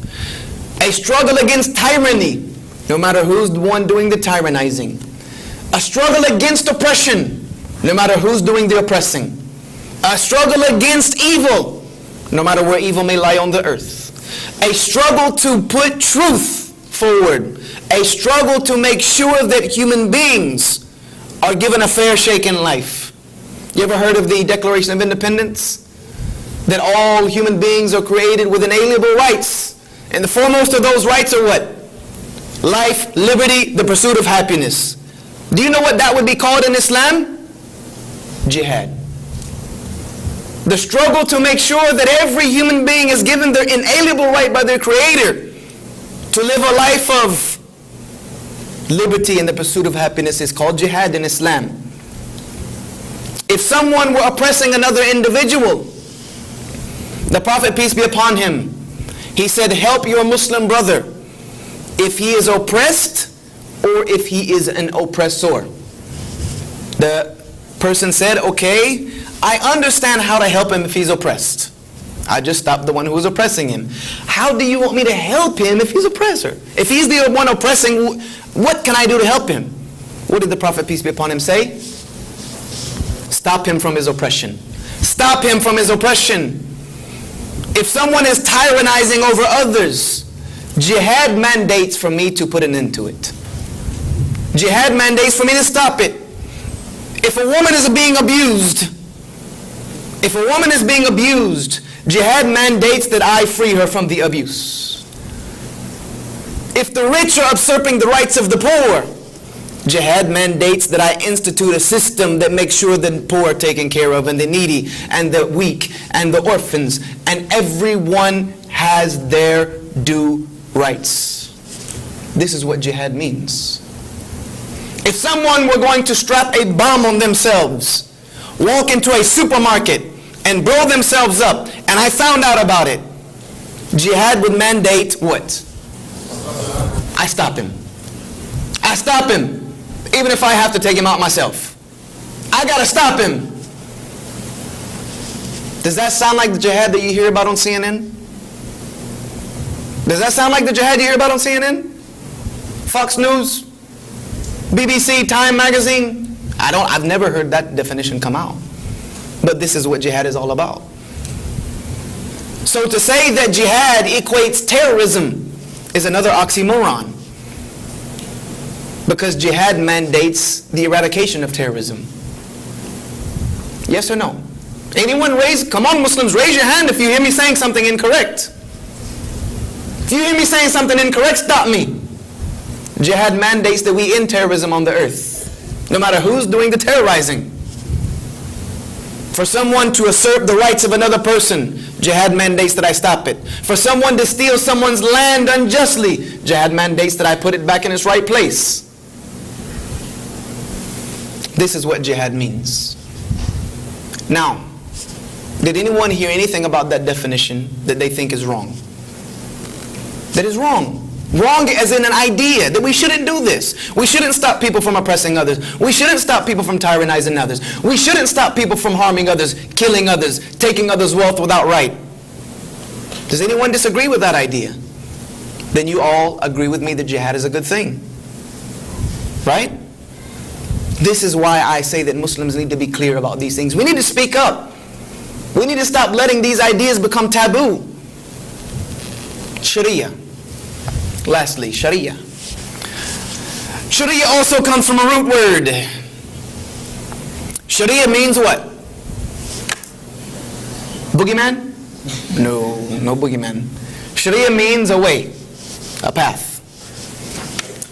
A struggle against tyranny, no matter who's the one doing the tyrannizing. A struggle against oppression, no matter who's doing the oppressing. A struggle against evil, no matter where evil may lie on the earth. A struggle to put truth forward. A struggle to make sure that human beings are given a fair shake in life. You ever heard of the Declaration of Independence? That all human beings are created with inalienable rights. And the foremost of those rights are what? Life, liberty, the pursuit of happiness. Do you know what that would be called in Islam? Jihad. The struggle to make sure that every human being is given their inalienable right by their Creator to live a life of liberty and the pursuit of happiness is called jihad in Islam. If someone were oppressing another individual, the Prophet, peace be upon him, he said, help your Muslim brother if he is oppressed or if he is an oppressor. The person said, okay, I understand how to help him if he's oppressed. I just stopped the one who was oppressing him. How do you want me to help him if he's oppressor? If he's the one oppressing, what can I do to help him? What did the Prophet, peace be upon him, say? Stop him from his oppression. Stop him from his oppression. If someone is tyrannizing over others, jihad mandates for me to put an end to it. Jihad mandates for me to stop it. If a woman is being abused, jihad mandates that I free her from the abuse. If the rich are usurping the rights of the poor, jihad mandates that I institute a system that makes sure the poor are taken care of, and the needy, and the weak, and the orphans, and everyone has their due rights. This is what jihad means. If someone were going to strap a bomb on themselves, walk into a supermarket, and blow themselves up, and I found out about it, jihad would mandate what? I stop him. I stop him. Even if I have to take him out myself. I gotta stop him. Does that sound like the jihad that you hear about on CNN? Does that sound like the jihad you hear about on CNN? Fox News? BBC, Time Magazine? I've never heard that definition come out. But this is what jihad is all about. So to say that jihad equates terrorism is another oxymoron. Because jihad mandates the eradication of terrorism. Yes or no? Anyone come on Muslims, raise your hand if you hear me saying something incorrect. If you hear me saying something incorrect, stop me. Jihad mandates that we end terrorism on the earth, no matter who's doing the terrorizing. For someone to usurp the rights of another person, jihad mandates that I stop it. For someone to steal someone's land unjustly, jihad mandates that I put it back in its right place. This is what jihad means. Now, did anyone hear anything about that definition that they think is wrong? That is wrong. Wrong as in an idea that we shouldn't do this. We shouldn't stop people from oppressing others. We shouldn't stop people from tyrannizing others. We shouldn't stop people from harming others, killing others, taking others' wealth without right. Does anyone disagree with that idea? Then you all agree with me that jihad is a good thing. Right? This is why I say that Muslims need to be clear about these things. We need to speak up. We need to stop letting these ideas become taboo. Sharia. Lastly, Sharia. Sharia also comes from a root word. Sharia means what? Boogeyman? No boogeyman. Sharia means a way, a path.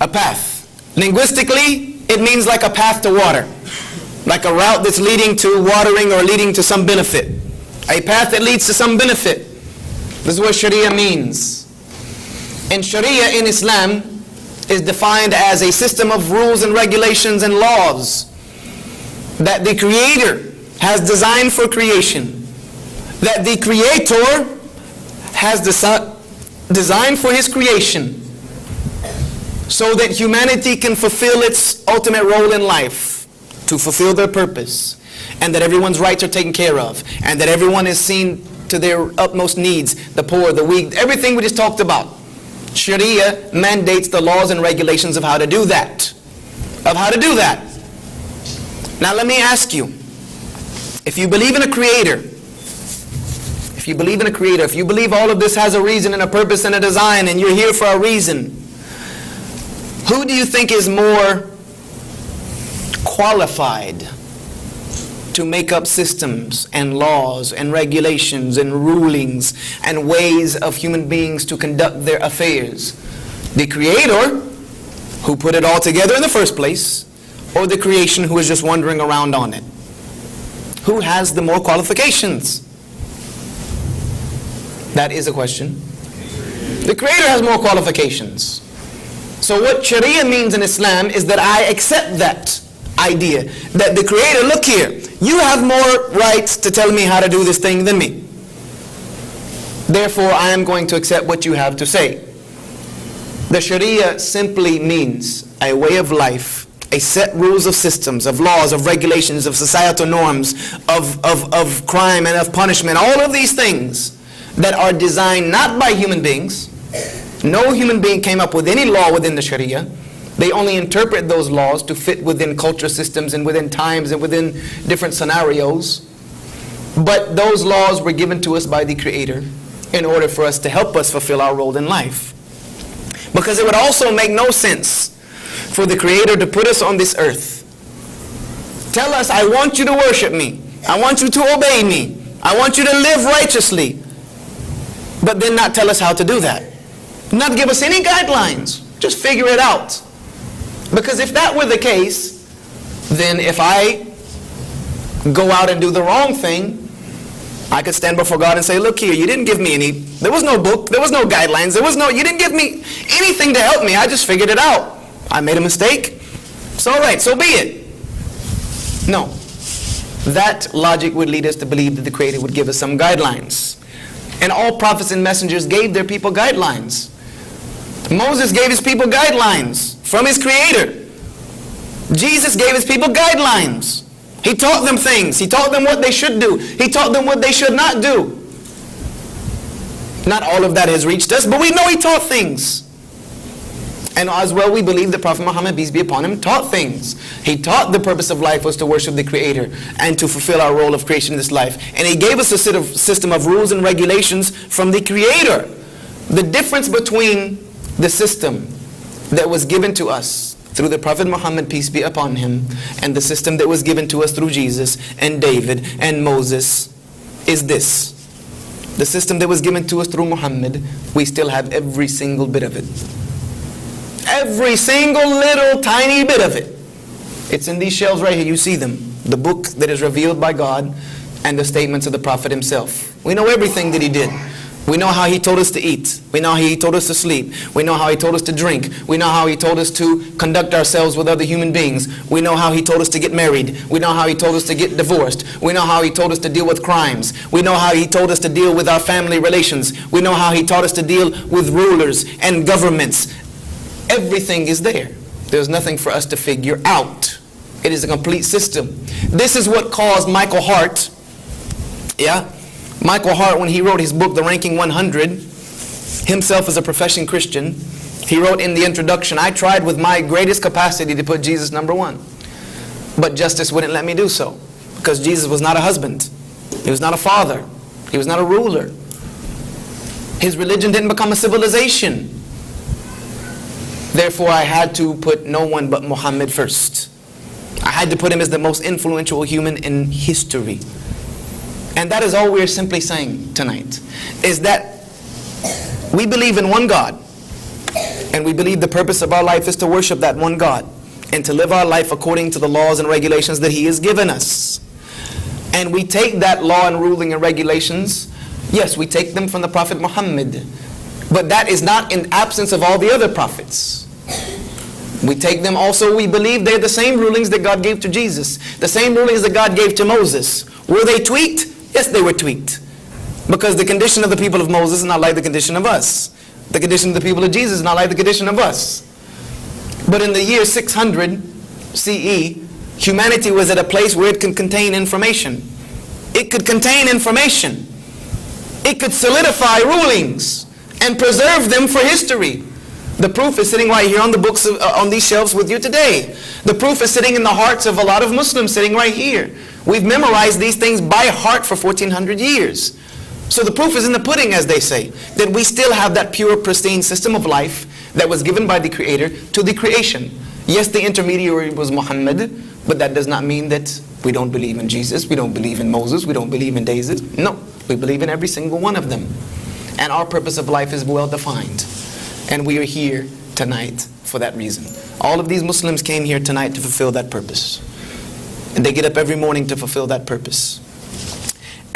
A path. Linguistically, it means like a path to water. Like a route that's leading to watering or leading to some benefit. A path that leads to some benefit. This is what Sharia means. And Sharia in Islam is defined as a system of rules and regulations and laws that the Creator has designed for creation. That the Creator has designed for His creation so that humanity can fulfill its ultimate role in life, to fulfill their purpose, and that everyone's rights are taken care of, and that everyone is seen to their utmost needs, the poor, the weak, everything we just talked about. Sharia mandates the laws and regulations of how to do that. Now let me ask you, if you believe in a creator, if you believe all of this has a reason and a purpose and a design, and you're here for a reason, who do you think is more qualified to make up systems and laws and regulations and rulings and ways of human beings to conduct their affairs? The Creator, who put it all together in the first place, or the creation who is just wandering around on it? Who has the more qualifications? That is a question. The Creator has more qualifications. So what Sharia means in Islam is that I accept that idea, that the Creator, look here, you have more rights to tell me how to do this thing than me. Therefore, I am going to accept what you have to say. The Sharia simply means a way of life, a set rules of systems, of laws, of regulations, of societal norms, of crime and of punishment, all of these things that are designed not by human beings. No human being came up with any law within the Sharia. They only interpret those laws to fit within culture systems and within times and within different scenarios. But those laws were given to us by the Creator in order for us to help us fulfill our role in life. Because it would also make no sense for the Creator to put us on this earth, tell us, I want you to worship me, I want you to obey me, I want you to live righteously, but then not tell us how to do that. Not give us any guidelines. Just figure it out. Because if that were the case, then if I go out and do the wrong thing, I could stand before God and say, look here, you didn't give me any, there was no book, there was no guidelines, you didn't give me anything to help me, I just figured it out. I made a mistake, it's all right, so be it. No. That logic would lead us to believe that the Creator would give us some guidelines. And all prophets and messengers gave their people guidelines. Moses gave his people guidelines from his Creator. Jesus gave his people guidelines. He taught them things. He taught them what they should do. He taught them what they should not do. Not all of that has reached us, but we know He taught things. And as well, we believe that Prophet Muhammad, peace be upon him, taught things. He taught the purpose of life was to worship the Creator and to fulfill our role of creation in this life. And he gave us a system of rules and regulations from the Creator. The difference between the system that was given to us through the Prophet Muhammad, peace be upon him, and the system that was given to us through Jesus and David and Moses is this. The system that was given to us through Muhammad, we still have every single bit of it. Every single little tiny bit of it. It's in these shelves right here, you see them. The book that is revealed by God and the statements of the Prophet himself. We know everything that he did. We know how he told us to eat. We know how he told us to sleep. We know how he told us to drink. We know how he told us to conduct ourselves with other human beings. We know how he told us to get married. We know how he told us to get divorced. We know how he told us to deal with crimes. We know how he told us to deal with our family relations. We know how he taught us to deal with rulers and governments. Everything is there. There's nothing for us to figure out. It is a complete system. This is what caused Michael Hart, Michael Hart, when he wrote his book, The Ranking 100, himself as a professing Christian, he wrote in the introduction, I tried with my greatest capacity to put Jesus number one, but justice wouldn't let me do so, because Jesus was not a husband, he was not a father, he was not a ruler. His religion didn't become a civilization. Therefore, I had to put no one but Muhammad first. I had to put him as the most influential human in history. And that is all we're simply saying tonight, is that we believe in one God, and we believe the purpose of our life is to worship that one God, and to live our life according to the laws and regulations that He has given us. And we take that law and ruling and regulations, yes, we take them from the Prophet Muhammad, but that is not in absence of all the other prophets. We take them also, we believe they're the same rulings that God gave to Jesus, the same rulings that God gave to Moses. Were they tweaked? Yes, they were tweaked. Because the condition of the people of Moses is not like the condition of us. The condition of the people of Jesus is not like the condition of us. But in the year 600 CE, humanity was at a place where it can contain information. It could contain information. It could solidify rulings and preserve them for history. The proof is sitting right here on the books on these shelves with you today. The proof is sitting in the hearts of a lot of Muslims sitting right here. We've memorized these things by heart for 1400 years. So the proof is in the pudding, as they say, that we still have that pure, pristine system of life that was given by the Creator to the creation. Yes, the intermediary was Muhammad, but that does not mean that we don't believe in Jesus, we don't believe in Moses, we don't believe in David. No, we believe in every single one of them. And our purpose of life is well defined. And we are here tonight for that reason. All of these Muslims came here tonight to fulfill that purpose. And they get up every morning to fulfill that purpose.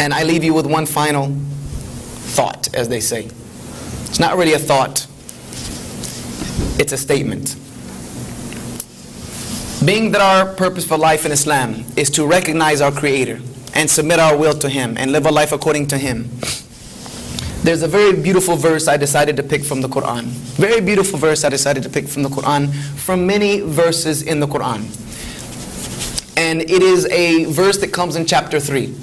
And I leave you with one final thought, as they say. It's not really a thought. It's a statement. Being that our purpose for life in Islam is to recognize our Creator and submit our will to Him and live a life according to Him. There's a very beautiful verse I decided to pick from the Quran. Very beautiful verse I decided to pick from the Quran, from many verses in the Quran. And it is a verse that comes in chapter 3.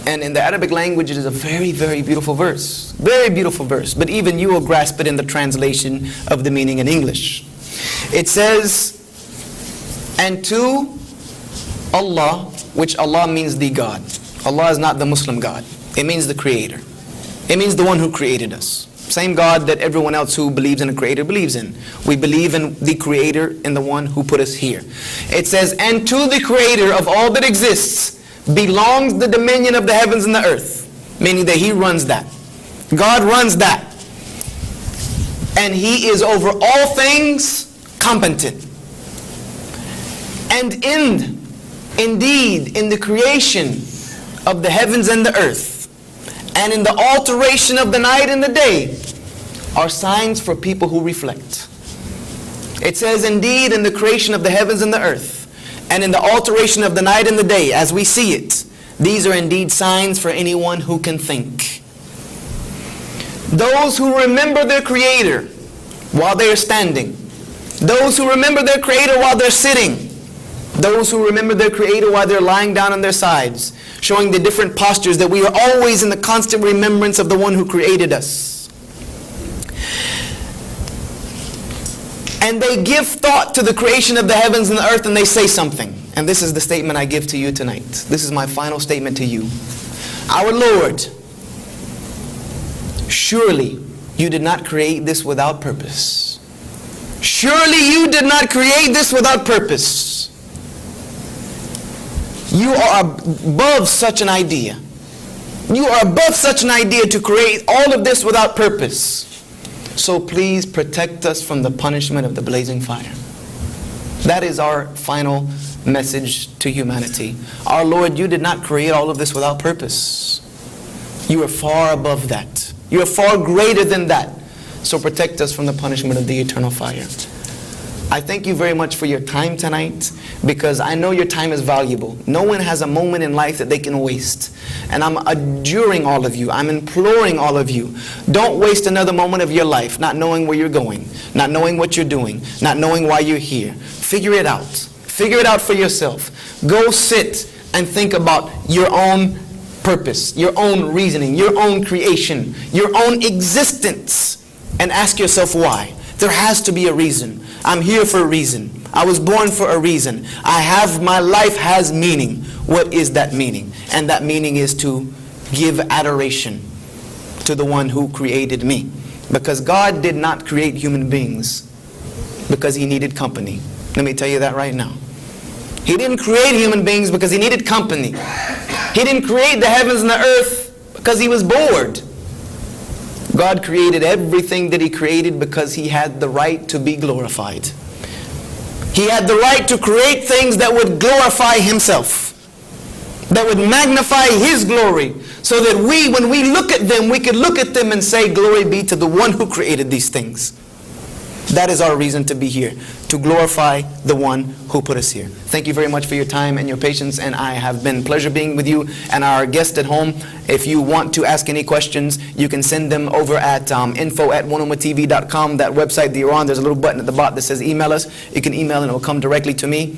And in the Arabic language, it is a very, very beautiful verse. Very beautiful verse. But even you will grasp it in the translation of the meaning in English. It says, and to Allah, which Allah means the God. Allah is not the Muslim God. It means the Creator. It means the one who created us. Same God that everyone else who believes in a Creator believes in. We believe in the Creator and the one who put us here. It says, and to the Creator of all that exists belongs the dominion of the heavens and the earth. Meaning that He runs that. God runs that. And He is over all things competent. And indeed, in the creation of the heavens and the earth, and in the alteration of the night and the day, are signs for people who reflect. It says, indeed, in the creation of the heavens and the earth, and in the alteration of the night and the day, as we see it, these are indeed signs for anyone who can think. Those who remember their Creator while they are standing, those who remember their Creator while they're sitting, those who remember their Creator while they're lying down on their sides, showing the different postures that we are always in the constant remembrance of the one who created us. And they give thought to the creation of the heavens and the earth, and they say something. And this is the statement I give to you tonight. This is my final statement to you. Our Lord, surely you did not create this without purpose. Surely you did not create this without purpose. You are above such an idea. You are above such an idea to create all of this without purpose. So please protect us from the punishment of the blazing fire. That is our final message to humanity. Our Lord, you did not create all of this without purpose. You are far above that. You are far greater than that. So protect us from the punishment of the eternal fire. I thank you very much for your time tonight, because I know your time is valuable. No one has a moment in life that they can waste. And I'm adjuring all of you, I'm imploring all of you, don't waste another moment of your life not knowing where you're going, not knowing what you're doing, not knowing why you're here. Figure it out. Figure it out for yourself. Go sit and think about your own purpose, your own reasoning, your own creation, your own existence, and ask yourself why. There has to be a reason. I'm here for a reason. I was born for a reason. My life has meaning. What is that meaning? And that meaning is to give adoration to the one who created me. Because God did not create human beings because He needed company. Let me tell you that right now. He didn't create human beings because He needed company. He didn't create the heavens and the earth because He was bored. God created everything that He created because He had the right to be glorified. He had the right to create things that would glorify Himself, that would magnify His glory, so that when we look at them, we could look at them and say, glory be to the one who created these things. That is our reason to be here, to glorify the one who put us here. Thank you very much for your time and your patience, and I have been pleasure being with you. And our guests at home, if you want to ask any questions, you can send them over at info@1ummatv.com, that website that you're on. There's a little button at the bottom that says email us. You can email and it will come directly to me.